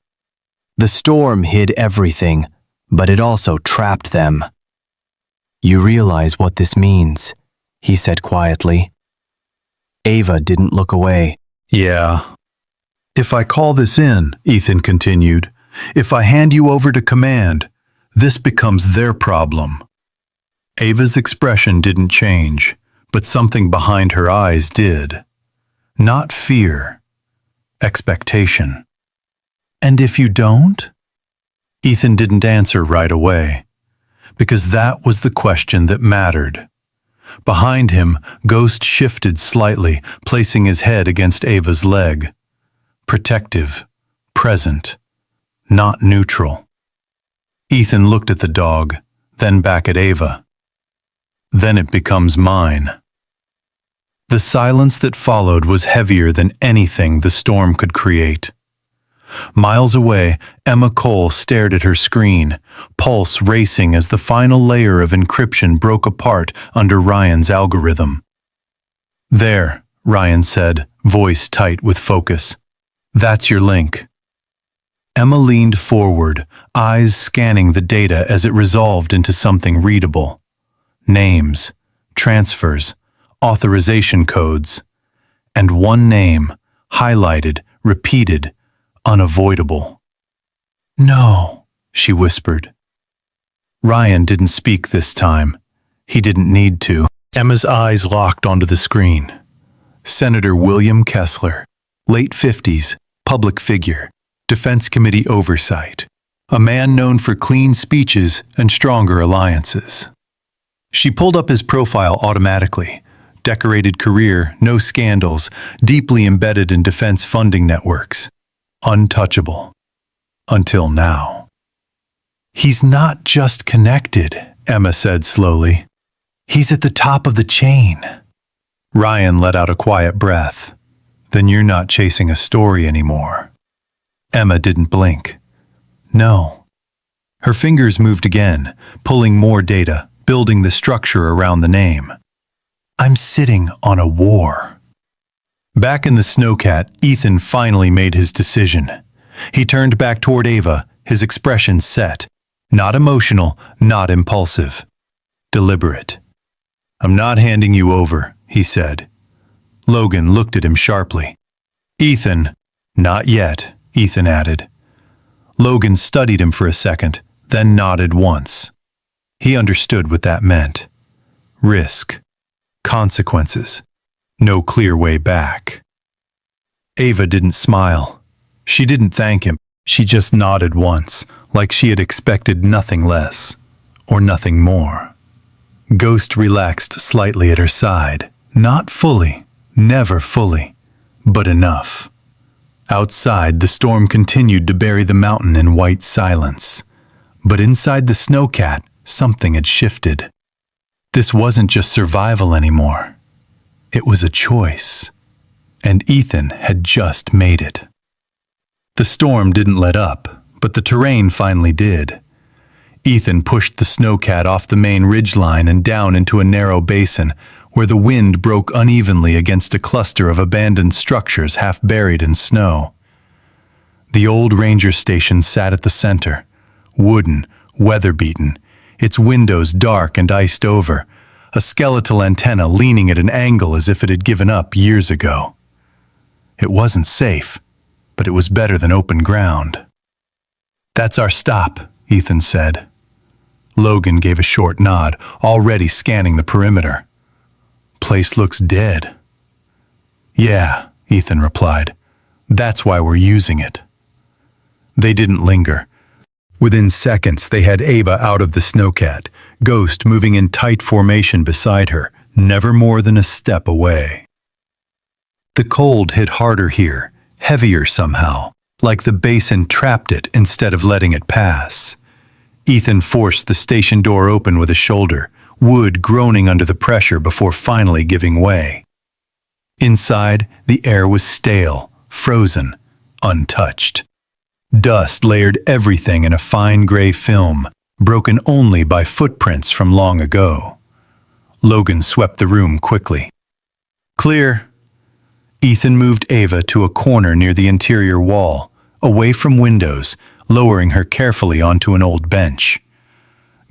The storm hid everything, but it also trapped them. "You realize what this means," he said quietly. Ava didn't look away. "Yeah." "If I call this in," Ethan continued, "if I hand you over to command, this becomes their problem." Ava's expression didn't change, but something behind her eyes did. Not fear, expectation. "And if you don't?" Ethan didn't answer right away, because that was the question that mattered. Behind him, Ghost shifted slightly, placing his head against Ava's leg. Protective, present, not neutral. Ethan looked at the dog, then back at Ava. "Then it becomes mine." The silence that followed was heavier than anything the storm could create. Miles away, Emma Cole stared at her screen, pulse racing as the final layer of encryption broke apart under Ryan's algorithm. "There," Ryan said, voice tight with focus. "That's your link." Emma leaned forward, eyes scanning the data as it resolved into something readable. Names, transfers, authorization codes, and one name, highlighted, repeated, unavoidable. "No," she whispered. Ryan didn't speak this time. He didn't need to. Emma's eyes locked onto the screen. Senator William Kessler, late 50s, public figure, Defense Committee oversight. A man known for clean speeches and stronger alliances. She pulled up his profile automatically. Decorated career, no scandals, deeply embedded in defense funding networks. Untouchable. Until now. "He's not just connected," Emma said slowly. "He's at the top of the chain." Ryan let out a quiet breath. "Then you're not chasing a story anymore." Emma didn't blink. "No." Her fingers moved again, pulling more data, building the structure around the name. "I'm sitting on a war." Back in the snowcat, Ethan finally made his decision. He turned back toward Ava, his expression set. Not emotional, not impulsive. Deliberate. "I'm not handing you over," he said. Logan looked at him sharply. "Ethan." "Not yet," Ethan added. Logan studied him for a second, then nodded once. He understood what that meant. Risk. Consequences. No clear way back. Ava didn't smile. She didn't thank him. She just nodded once, like she had expected nothing less, or nothing more. Ghost relaxed slightly at her side. Not fully, never fully, but enough. Outside, the storm continued to bury the mountain in white silence. But inside the snowcat, something had shifted. This wasn't just survival anymore. It was a choice. And Ethan had just made it. The storm didn't let up, but the terrain finally did. Ethan pushed the snowcat off the main ridgeline and down into a narrow basin where the wind broke unevenly against a cluster of abandoned structures half buried in snow. The old ranger station sat at the center, wooden, weather-beaten, its windows dark and iced over, a skeletal antenna leaning at an angle as if it had given up years ago. It wasn't safe, but it was better than open ground. "That's our stop," Ethan said. Logan gave a short nod, already scanning the perimeter. "Place looks dead." "Yeah," Ethan replied. "That's why we're using it." They didn't linger. Within seconds, they had Ava out of the snowcat, Ghost moving in tight formation beside her, never more than a step away. The cold hit harder here, heavier somehow, like the basin trapped it instead of letting it pass. Ethan forced the station door open with a shoulder, wood groaning under the pressure before finally giving way. Inside, the air was stale, frozen, untouched. Dust layered everything in a fine gray film, broken only by footprints from long ago. Logan swept the room quickly. "Clear." Ethan moved Ava to a corner near the interior wall, away from windows, lowering her carefully onto an old bench.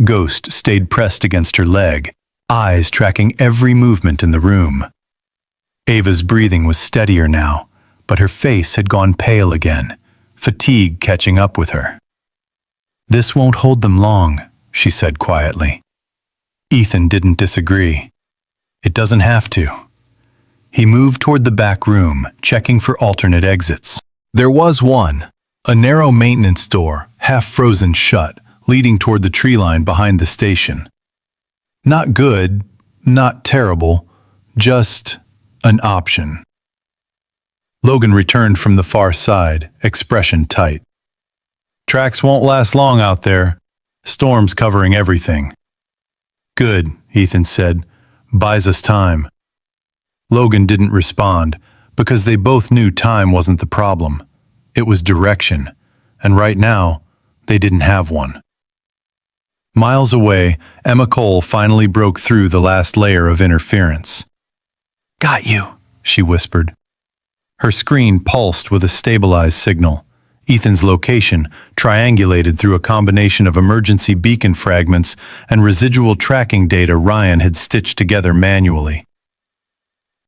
Ghost stayed pressed against her leg, eyes tracking every movement in the room. Ava's breathing was steadier now, but her face had gone pale again, fatigue catching up with her. "This won't hold them long," she said quietly. Ethan didn't disagree. "It doesn't have to." He moved toward the back room, checking for alternate exits. There was one, a narrow maintenance door, half frozen shut, leading toward the tree line behind the station. Not good, not terrible, just an option. Logan returned from the far side, expression tight. "Tracks won't last long out there. Storm's covering everything." "Good," Ethan said. "Buys us time." Logan didn't respond, because they both knew time wasn't the problem. It was direction, and right now, they didn't have one. Miles away, Emma Cole finally broke through the last layer of interference. "Got you," she whispered. Her screen pulsed with a stabilized signal. Ethan's location, triangulated through a combination of emergency beacon fragments and residual tracking data Ryan had stitched together manually.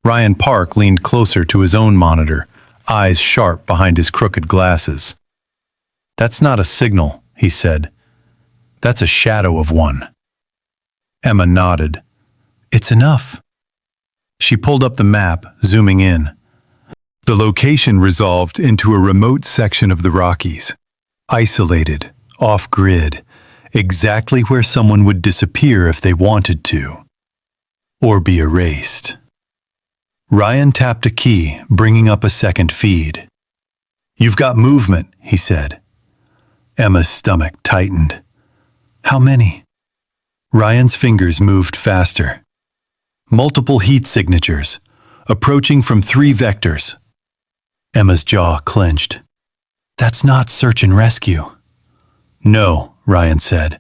Ryan Park leaned closer to his own monitor, eyes sharp behind his crooked glasses. "That's not a signal," he said. "That's a shadow of one." Emma nodded. "It's enough." She pulled up the map, zooming in. The location resolved into a remote section of the Rockies, isolated, off-grid, exactly where someone would disappear if they wanted to, or be erased. Ryan tapped a key, bringing up a second feed. "You've got movement," he said. Emma's stomach tightened. "How many?" Ryan's fingers moved faster. "Multiple heat signatures, approaching from 3 vectors." Emma's jaw clenched. "That's not search and rescue." "No," Ryan said.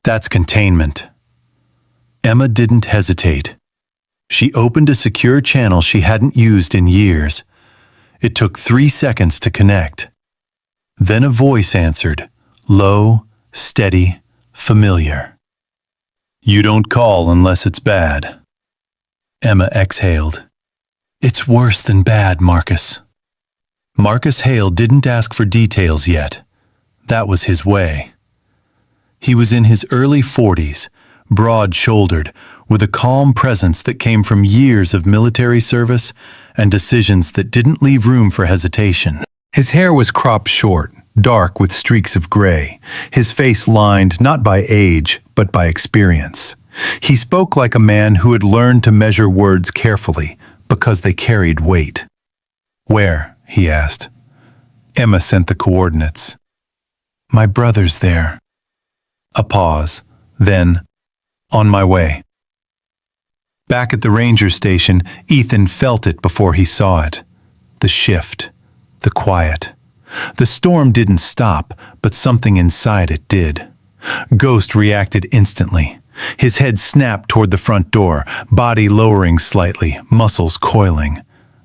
"That's containment." Emma didn't hesitate. She opened a secure channel she hadn't used in years. It took 3 seconds to connect. Then a voice answered, low, steady, familiar. "You don't call unless it's bad." Emma exhaled. "It's worse than bad, Marcus." Marcus Hale didn't ask for details yet. That was his way. He was in his early 40s, broad-shouldered, with a calm presence that came from years of military service and decisions that didn't leave room for hesitation. His hair was cropped short, dark with streaks of gray, his face lined not by age, but by experience. He spoke like a man who had learned to measure words carefully, because they carried weight. "Where?" he asked. Emma sent the coordinates. "My brother's there." A pause, then, "On my way." Back at the ranger station, Ethan felt it before he saw it. The shift, the quiet. The storm didn't stop, but something inside it did. Ghost reacted instantly. His head snapped toward the front door, body lowering slightly, muscles coiling.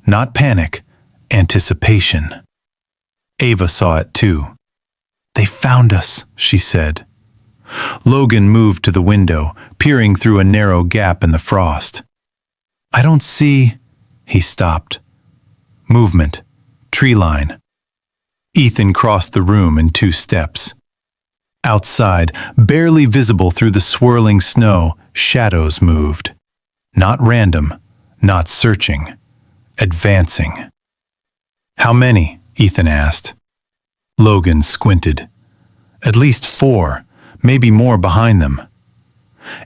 Not panic, anticipation. Ava saw it too. "They found us," she said. Logan moved to the window, peering through a narrow gap in the frost. "I don't see—" He stopped. Movement. Tree line. Ethan crossed the room in 2 steps. Outside, barely visible through the swirling snow, shadows moved. Not random, not searching. Advancing. "How many?" Ethan asked. Logan squinted. "At least 4, maybe more behind them."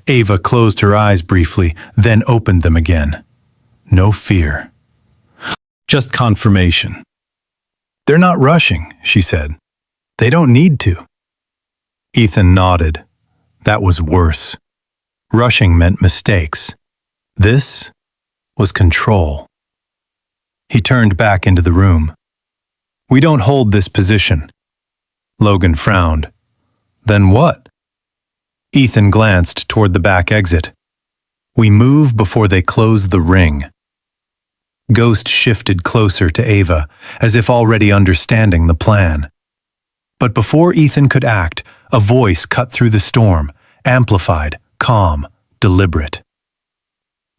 Ava closed her eyes briefly, then opened them again. No fear. Just confirmation. "They're not rushing," she said. "They don't need to." Ethan nodded. That was worse. Rushing meant mistakes. This was control. He turned back into the room. "We don't hold this position." Logan frowned. "Then what?" Ethan glanced toward the back exit. "We move before they close the ring." Ghost shifted closer to Ava, as if already understanding the plan. But before Ethan could act, a voice cut through the storm, amplified, calm, deliberate.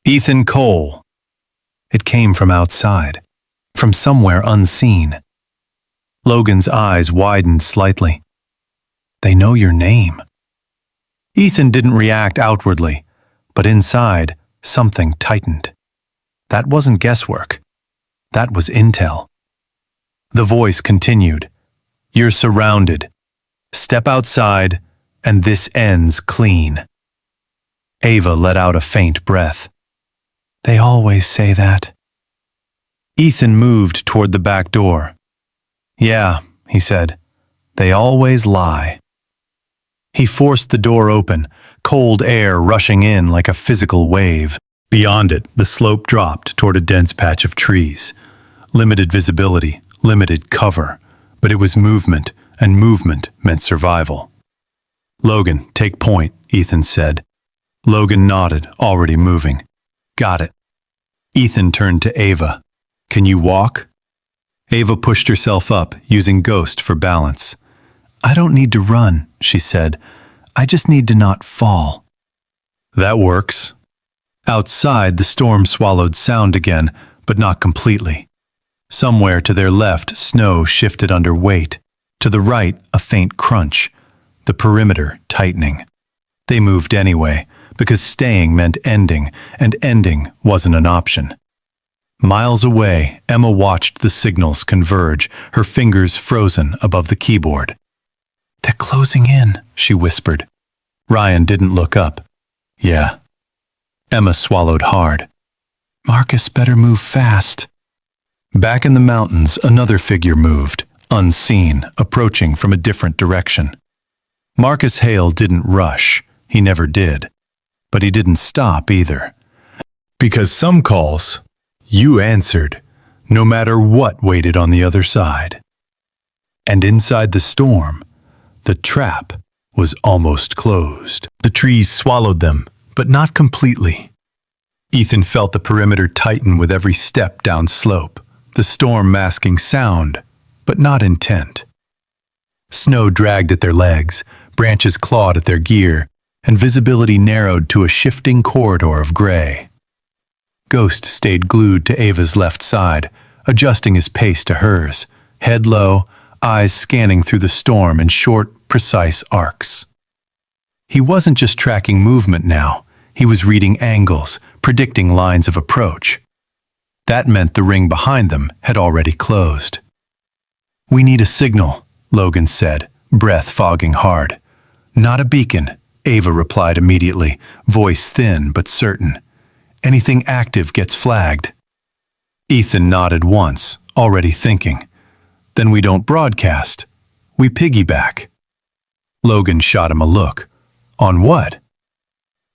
"Ethan Cole." It came from outside, from somewhere unseen. Logan's eyes widened slightly. "They know your name." Ethan didn't react outwardly, but inside, something tightened. That wasn't guesswork. That was intel. The voice continued. "You're surrounded. Step outside, and this ends clean." Ava let out a faint breath. "They always say that." Ethan moved toward the back door. "Yeah," he said. "They always lie." He forced the door open, cold air rushing in like a physical wave. Beyond it, the slope dropped toward a dense patch of trees. Limited visibility, limited cover, but it was movement, and movement meant survival. "Logan, take point," Ethan said. Logan nodded, already moving. "Got it." Ethan turned to Ava. "Can you walk?" Ava pushed herself up, using Ghost for balance. "I don't need to run," she said. "I just need to not fall." "That works." Outside, the storm swallowed sound again, but not completely. Somewhere to their left, snow shifted under weight. To the right, a faint crunch, the perimeter tightening. They moved anyway, because staying meant ending, and ending wasn't an option. Miles away, Emma watched the signals converge, her fingers frozen above the keyboard. "They're closing in," she whispered. Ryan didn't look up. "Yeah." Emma swallowed hard. "Marcus better move fast." Back in the mountains, another figure moved, unseen, approaching from a different direction. Marcus Hale didn't rush. He never did. But he didn't stop either. Because some calls, you answered, no matter what waited on the other side. And inside the storm, the trap was almost closed. The trees swallowed them, but not completely. Ethan felt the perimeter tighten with every step down slope, the storm masking sound, but not intent. Snow dragged at their legs, branches clawed at their gear, and visibility narrowed to a shifting corridor of gray. Ghost stayed glued to Ava's left side, adjusting his pace to hers, head low, eyes scanning through the storm in short, precise arcs. He wasn't just tracking movement now, he was reading angles, predicting lines of approach. That meant the ring behind them had already closed. "We need a signal," Logan said, breath fogging hard. "Not a beacon," Ava replied immediately, voice thin but certain. "Anything active gets flagged." Ethan nodded once, already thinking. "Then we don't broadcast. We piggyback." Logan shot him a look. "On what?"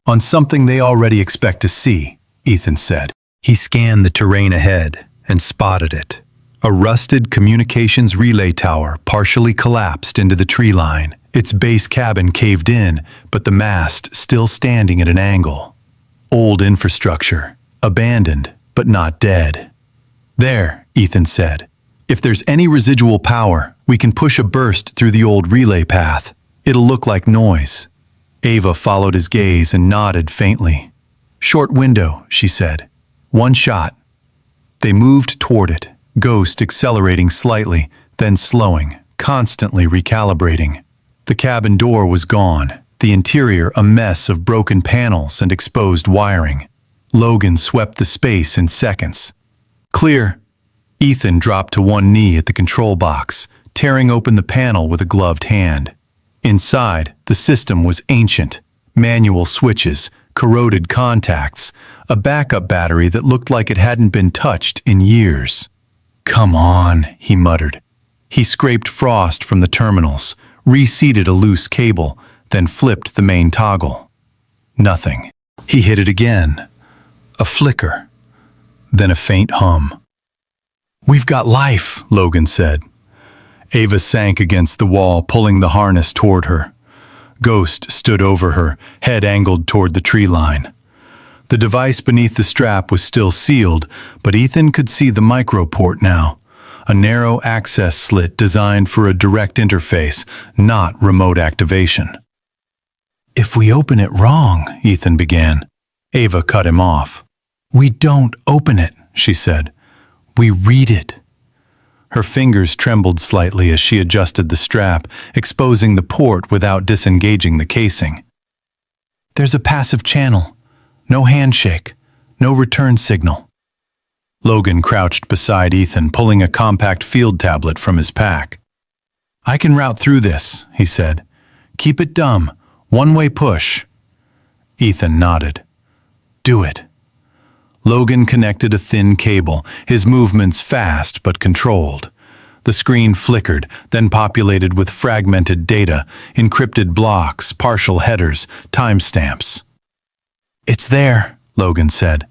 "On something they already expect to see," Ethan said. He scanned the terrain ahead and spotted it. A rusted communications relay tower partially collapsed into the tree line, its base cabin caved in, but the mast still standing at an angle. Old infrastructure, abandoned, but not dead. "There," Ethan said. "If there's any residual power, we can push a burst through the old relay path. It'll look like noise." Ava followed his gaze and nodded faintly. "Short window," she said. "One shot." They moved toward it, Ghost accelerating slightly, then slowing, constantly recalibrating. The cabin door was gone, the interior a mess of broken panels and exposed wiring. Logan swept the space in seconds. "Clear." Ethan dropped to one knee at the control box, tearing open the panel with a gloved hand. Inside, the system was ancient. Manual switches, corroded contacts, a backup battery that looked like it hadn't been touched in years. "Come on," he muttered. He scraped frost from the terminals, reseated a loose cable, then flipped the main toggle. Nothing. He hit it again. A flicker. Then a faint hum. "We've got life," Logan said. Ava sank against the wall, pulling the harness toward her. Ghost stood over her, head angled toward the tree line. The device beneath the strap was still sealed, but Ethan could see the microport now. A narrow access slit designed for a direct interface, not remote activation. "If we open it wrong," Ethan began. Ava cut him off. "We don't open it," she said. "We read it." Her fingers trembled slightly as she adjusted the strap, exposing the port without disengaging the casing. "There's a passive channel. No handshake. No return signal." Logan crouched beside Ethan, pulling a compact field tablet from his pack. "I can route through this," he said. "Keep it dumb. One-way push." Ethan nodded. "Do it." Logan connected a thin cable, his movements fast but controlled. The screen flickered, then populated with fragmented data, encrypted blocks, partial headers, timestamps. "It's there," Logan said.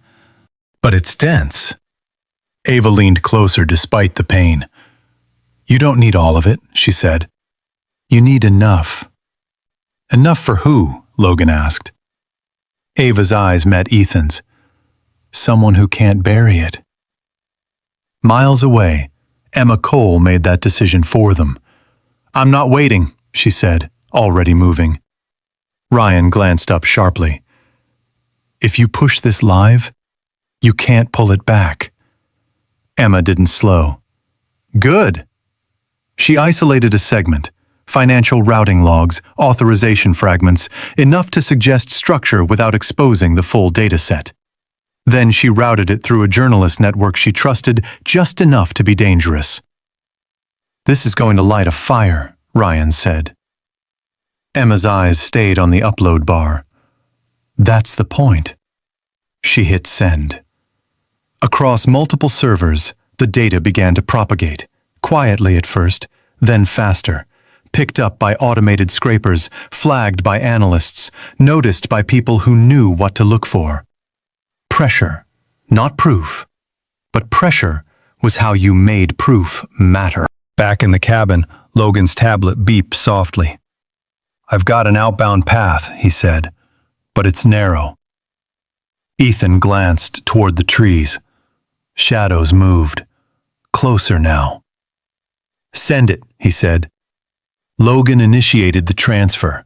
"But it's dense." Ava leaned closer despite the pain. "You don't need all of it," she said. "You need enough." "Enough for who?" Logan asked. Ava's eyes met Ethan's. "Someone who can't bury it." Miles away, Emma Cole made that decision for them. "I'm not waiting," she said, already moving. Ryan glanced up sharply. "If you push this live, you can't pull it back." Emma didn't slow. "Good." She isolated a segment, financial routing logs, authorization fragments, enough to suggest structure without exposing the full data set. Then she routed it through a journalist network she trusted just enough to be dangerous. "This is going to light a fire," Ryan said. Emma's eyes stayed on the upload bar. "That's the point." She hit send. Across multiple servers, the data began to propagate, quietly at first, then faster, picked up by automated scrapers, flagged by analysts, noticed by people who knew what to look for. Pressure, not proof. But pressure was how you made proof matter. Back in the cabin, Logan's tablet beeped softly. "I've got an outbound path," he said, "but it's narrow." Ethan glanced toward the trees. Shadows moved. Closer now. "Send it," he said. Logan initiated the transfer.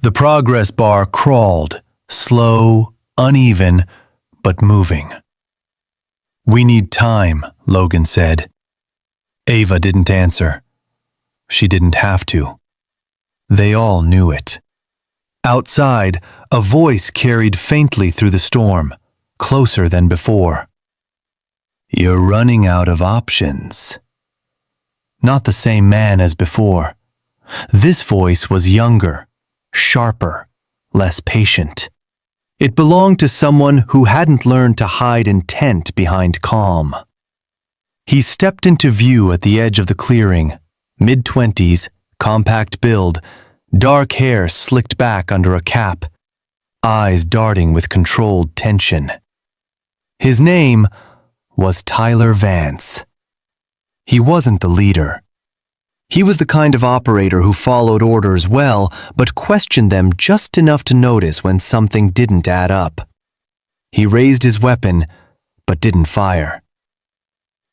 The progress bar crawled, slow, uneven, but moving. "We need time," Logan said. Ava didn't answer. She didn't have to. They all knew it. Outside, a voice carried faintly through the storm, closer than before. "You're running out of options." Not the same man as before. This voice was younger, sharper, less patient. It belonged to someone who hadn't learned to hide intent behind calm. He stepped into view at the edge of the clearing, mid-20s, compact build, dark hair slicked back under a cap, eyes darting with controlled tension. His name was Tyler Vance. He wasn't the leader. He was the kind of operator who followed orders well, but questioned them just enough to notice when something didn't add up. He raised his weapon, but didn't fire.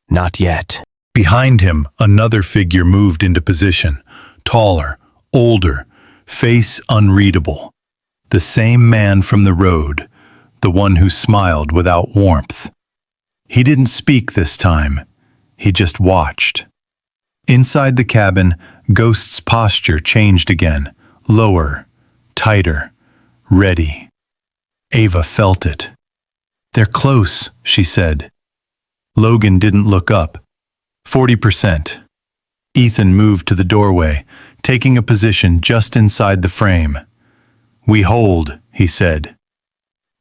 Not yet. Behind him, another figure moved into position, taller, older, face unreadable. The same man from the road, the one who smiled without warmth. He didn't speak this time. He just watched. Inside the cabin, Ghost's posture changed again, lower, tighter, ready. Ava felt it. "They're close," she said. Logan didn't look up. 40%. Ethan moved to the doorway, taking a position just inside the frame. "We hold," he said.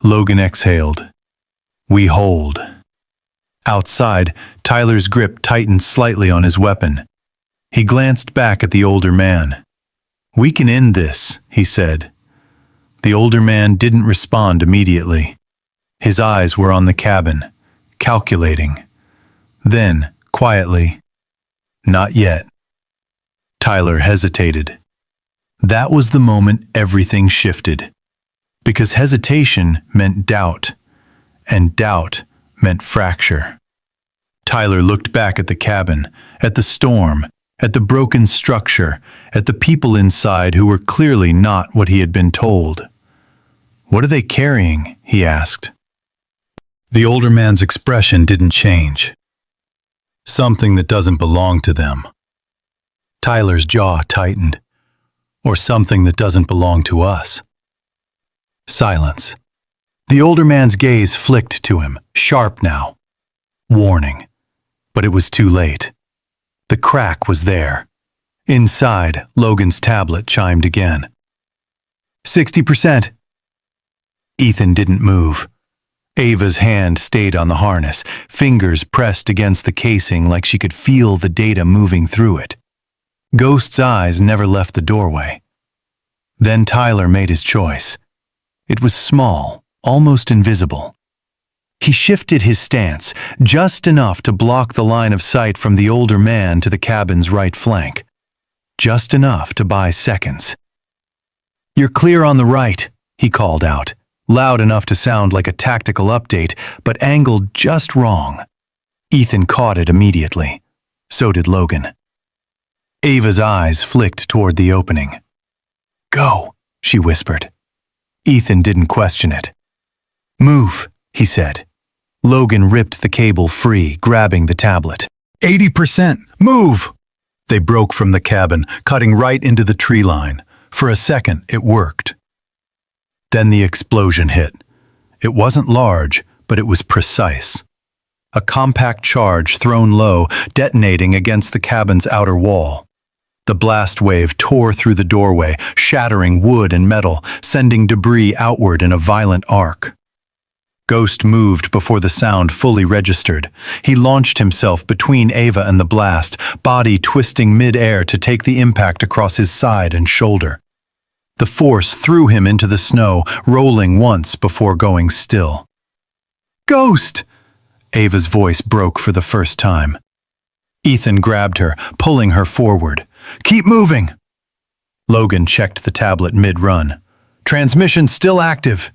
Logan exhaled. "We hold." Outside, Tyler's grip tightened slightly on his weapon. He glanced back at the older man. "We can end this," he said. The older man didn't respond immediately. His eyes were on the cabin, calculating. Then, quietly, "Not yet." Tyler hesitated. That was the moment everything shifted. Because hesitation meant doubt, and doubt meant fracture. Tyler looked back at the cabin, at the storm, at the broken structure, at the people inside who were clearly not what he had been told. "What are they carrying?" he asked. The older man's expression didn't change. "Something that doesn't belong to them." Tyler's jaw tightened. "Or something that doesn't belong to us." Silence. The older man's gaze flicked to him, sharp now. Warning. But it was too late. The crack was there. Inside, Logan's tablet chimed again. 60%. Ethan didn't move. Ava's hand stayed on the harness, fingers pressed against the casing like she could feel the data moving through it. Ghost's eyes never left the doorway. Then Tyler made his choice. It was small, almost invisible. He shifted his stance, just enough to block the line of sight from the older man to the cabin's right flank. Just enough to buy seconds. "You're clear on the right," he called out, loud enough to sound like a tactical update, but angled just wrong. Ethan caught it immediately. So did Logan. Ava's eyes flicked toward the opening. "Go," she whispered. Ethan didn't question it. "Move," he said. Logan ripped the cable free, grabbing the tablet. 80%! Move! They broke from the cabin, cutting right into the tree line. For a second, it worked. Then the explosion hit. It wasn't large, but it was precise. A compact charge thrown low, detonating against the cabin's outer wall. The blast wave tore through the doorway, shattering wood and metal, sending debris outward in a violent arc. Ghost moved before the sound fully registered. He launched himself between Ava and the blast, body twisting mid-air to take the impact across his side and shoulder. The force threw him into the snow, rolling once before going still. "Ghost!" Ava's voice broke for the first time. Ethan grabbed her, pulling her forward. "Keep moving!" Logan checked the tablet mid-run. "Transmission still active."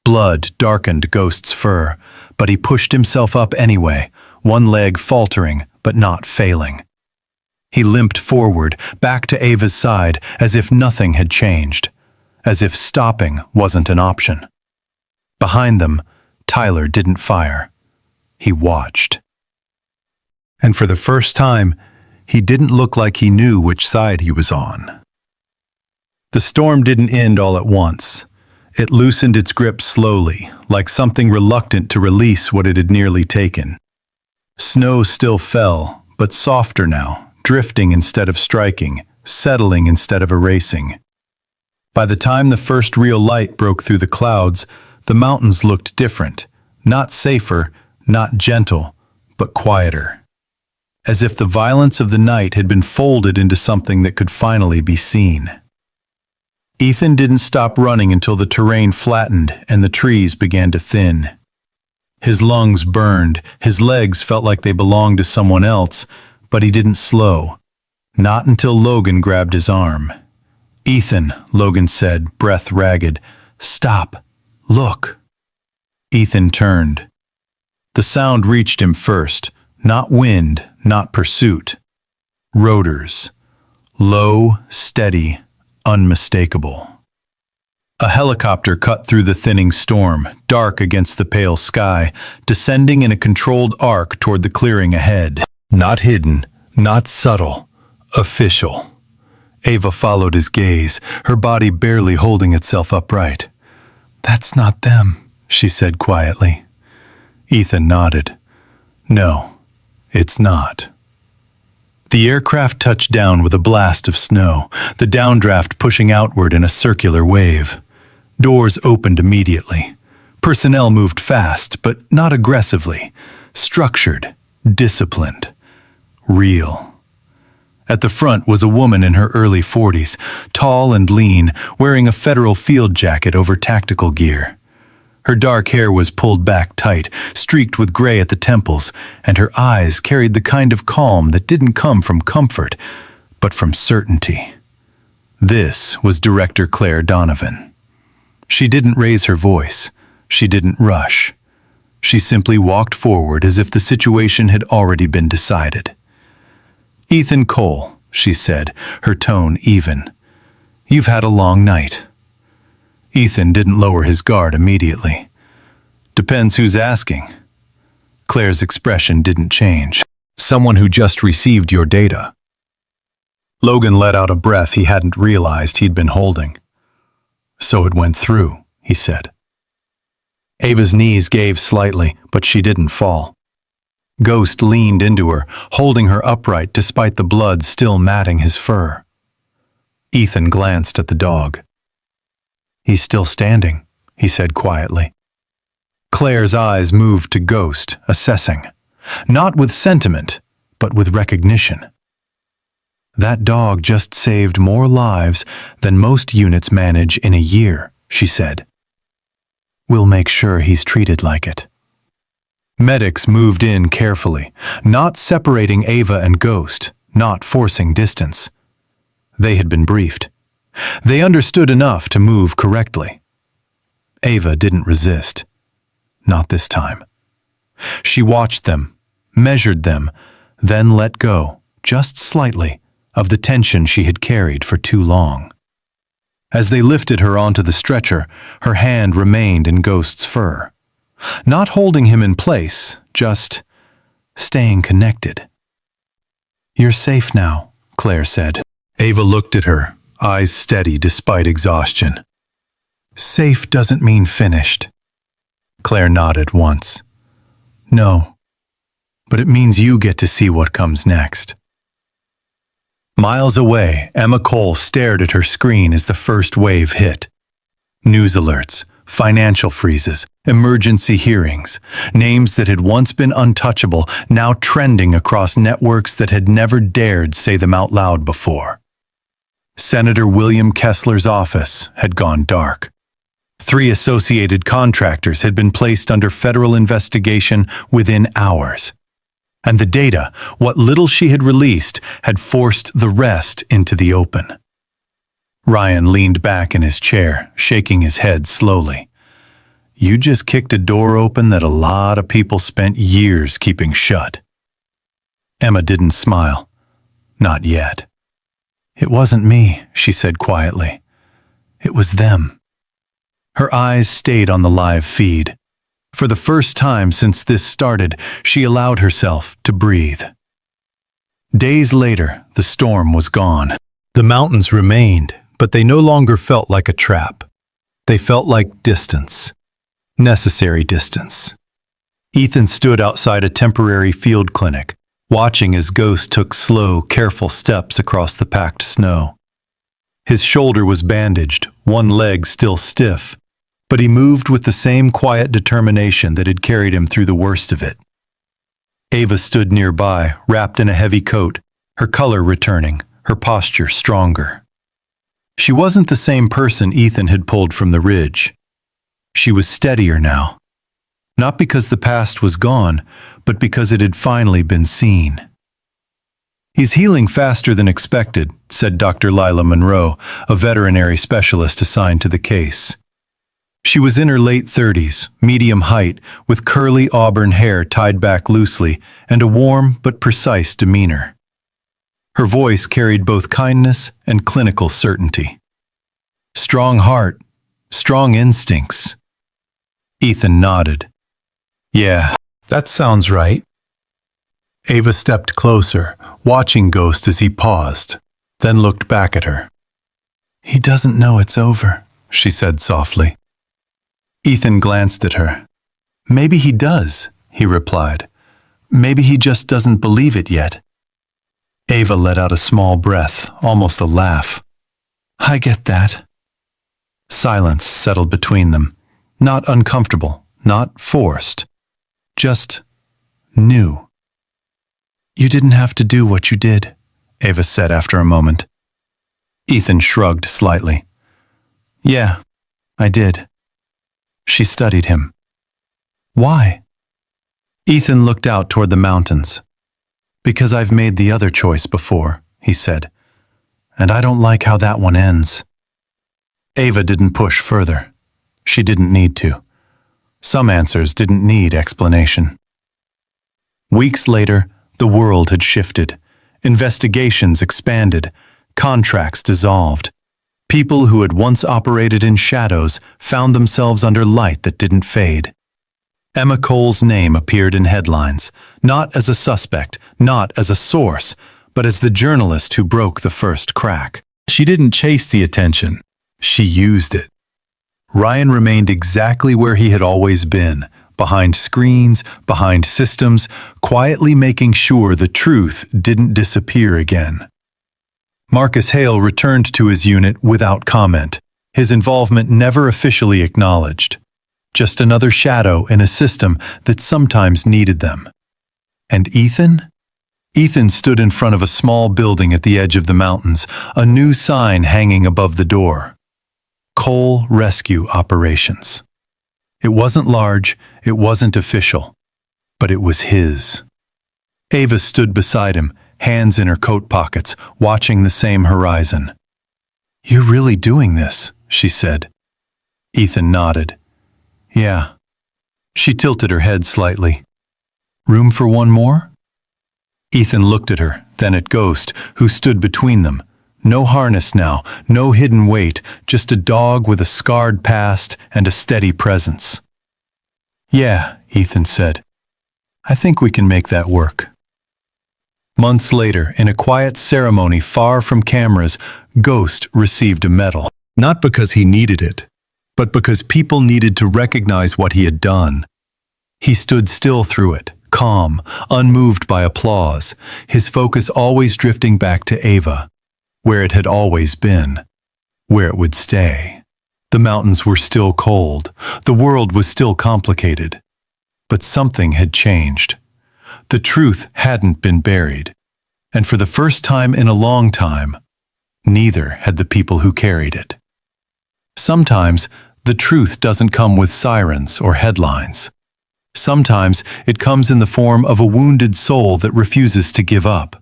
Blood darkened Ghost's fur, but he pushed himself up anyway, one leg faltering but not failing. He limped forward, back to Ava's side, as if nothing had changed, as if stopping wasn't an option. Behind them, Tyler didn't fire. He watched. And for the first time, he didn't look like he knew which side he was on. The storm didn't end all at once. It loosened its grip slowly, like something reluctant to release what it had nearly taken. Snow still fell, but softer now, drifting instead of striking, settling instead of erasing. By the time the first real light broke through the clouds, the mountains looked different, not safer, not gentle, but quieter. As if the violence of the night had been folded into something that could finally be seen. Ethan didn't stop running until the terrain flattened and the trees began to thin. His lungs burned, his legs felt like they belonged to someone else, but he didn't slow. Not until Logan grabbed his arm. "Ethan," Logan said, breath ragged. "Stop. Look." Ethan turned. The sound reached him first, not wind, not pursuit. Rotors. Low, steady, unmistakable. A helicopter cut through the thinning storm, dark against the pale sky, descending in a controlled arc toward the clearing ahead. Not hidden, not subtle, official. Ava followed his gaze, her body barely holding itself upright. "That's not them," she said quietly. Ethan nodded. "No, it's not." The aircraft touched down with a blast of snow, the downdraft pushing outward in a circular wave. Doors opened immediately. Personnel moved fast, but not aggressively. Structured, disciplined, real. At the front was a woman in her early 40s, tall and lean, wearing a federal field jacket over tactical gear. Her dark hair was pulled back tight, streaked with gray at the temples, and her eyes carried the kind of calm that didn't come from comfort, but from certainty. This was Director Claire Donovan. She didn't raise her voice. She didn't rush. She simply walked forward as if the situation had already been decided. "Ethan Cole," she said, her tone even. "You've had a long night." Ethan didn't lower his guard immediately. "Depends who's asking." Claire's expression didn't change. "Someone who just received your data." Logan let out a breath he hadn't realized he'd been holding. "So it went through," he said. Ava's knees gave slightly, but she didn't fall. Ghost leaned into her, holding her upright despite the blood still matting his fur. Ethan glanced at the dog. "He's still standing," he said quietly. Claire's eyes moved to Ghost, assessing. Not with sentiment, but with recognition. "That dog just saved more lives than most units manage in a year," she said. "We'll make sure he's treated like it." Medics moved in carefully, not separating Ava and Ghost, not forcing distance. They had been briefed. They understood enough to move correctly. Ava didn't resist. Not this time. She watched them, measured them, then let go, just slightly, of the tension she had carried for too long. As they lifted her onto the stretcher, her hand remained in Ghost's fur. Not holding him in place, just staying connected. "You're safe now," Claire said. Ava looked at her, eyes steady despite exhaustion. "Safe doesn't mean finished." Claire nodded once. "No, but it means you get to see what comes next." Miles away, Emma Cole stared at her screen as the first wave hit. News alerts, financial freezes, emergency hearings, names that had once been untouchable, now trending across networks that had never dared say them out loud before. Senator William Kessler's office had gone dark. 3 associated contractors had been placed under federal investigation within hours. And the data, what little she had released, had forced the rest into the open. Ryan leaned back in his chair, shaking his head slowly. "You just kicked a door open that a lot of people spent years keeping shut." Emma didn't smile. Not yet. "It wasn't me," she said quietly. "It was them." Her eyes stayed on the live feed. For the first time since this started, she allowed herself to breathe. Days later, the storm was gone. The mountains remained, but they no longer felt like a trap. They felt like distance. Necessary distance. Ethan stood outside a temporary field clinic, watching as Ghost took slow, careful steps across the packed snow. His shoulder was bandaged, one leg still stiff, but he moved with the same quiet determination that had carried him through the worst of it. Ava stood nearby, wrapped in a heavy coat, her color returning, her posture stronger. She wasn't the same person Ethan had pulled from the ridge. She was steadier now. Not because the past was gone, but because it had finally been seen. "He's healing faster than expected," said Dr. Lila Monroe, a veterinary specialist assigned to the case. She was in her late 30s, medium height, with curly auburn hair tied back loosely, and a warm but precise demeanor. Her voice carried both kindness and clinical certainty. "Strong heart, strong instincts." Ethan nodded. "Yeah, that sounds right." Ava stepped closer, watching Ghost as he paused, then looked back at her. "He doesn't know it's over," she said softly. Ethan glanced at her. "Maybe he does," he replied. "Maybe he just doesn't believe it yet." Ava let out a small breath, almost a laugh. "I get that." Silence settled between them. Not uncomfortable, not forced. Just new. "You didn't have to do what you did," Ava said after a moment. Ethan shrugged slightly. "Yeah, I did." She studied him. "Why?" Ethan looked out toward the mountains. "Because I've made the other choice before," he said. "And I don't like how that one ends." Ava didn't push further. She didn't need to. Some answers didn't need explanation. Weeks later, the world had shifted. Investigations expanded. Contracts dissolved. People who had once operated in shadows found themselves under light that didn't fade. Emma Cole's name appeared in headlines, not as a suspect, not as a source, but as the journalist who broke the first crack. She didn't chase the attention. She used it. Ryan remained exactly where he had always been, behind screens, behind systems, quietly making sure the truth didn't disappear again. Marcus Hale returned to his unit without comment, his involvement never officially acknowledged. Just another shadow in a system that sometimes needed them. And Ethan? Ethan stood in front of a small building at the edge of the mountains, a new sign hanging above the door. Cole Rescue Operations. It wasn't large, it wasn't official, but it was his. Ava stood beside him, hands in her coat pockets, watching the same horizon. "You're really doing this," she said. Ethan nodded. "Yeah." She tilted her head slightly. "Room for one more?" Ethan looked at her, then at Ghost, who stood between them. No harness now, no hidden weight, just a dog with a scarred past and a steady presence. "Yeah," Ethan said. "I think we can make that work." Months later, in a quiet ceremony far from cameras, Ghost received a medal. Not because he needed it, but because people needed to recognize what he had done. He stood still through it, calm, unmoved by applause, his focus always drifting back to Ava, where it had always been, where it would stay. The mountains were still cold, the world was still complicated, but something had changed. The truth hadn't been buried, and for the first time in a long time, neither had the people who carried it. Sometimes the truth doesn't come with sirens or headlines. Sometimes it comes in the form of a wounded soul that refuses to give up,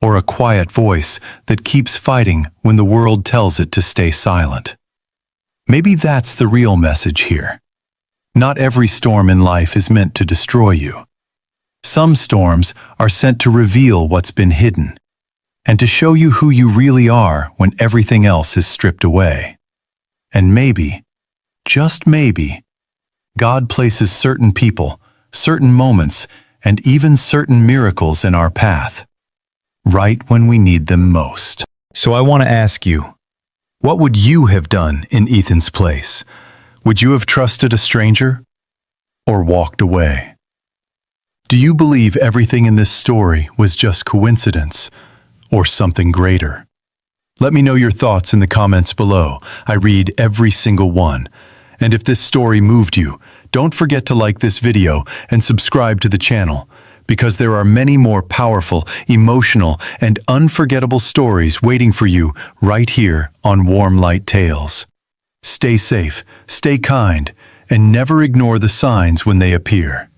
or a quiet voice that keeps fighting when the world tells it to stay silent. Maybe that's the real message here. Not every storm in life is meant to destroy you. Some storms are sent to reveal what's been hidden, and to show you who you really are when everything else is stripped away. And maybe, just maybe, God places certain people, certain moments, and even certain miracles in our path, right when we need them most. So I want to ask you, what would you have done in Ethan's place? Would you have trusted a stranger or walked away? Do you believe everything in this story was just coincidence or something greater? Let me know your thoughts in the comments below. I read every single one. And if this story moved you, don't forget to like this video and subscribe to the channel, because there are many more powerful, emotional, and unforgettable stories waiting for you right here on Warm Light Tales. Stay safe, stay kind, and never ignore the signs when they appear.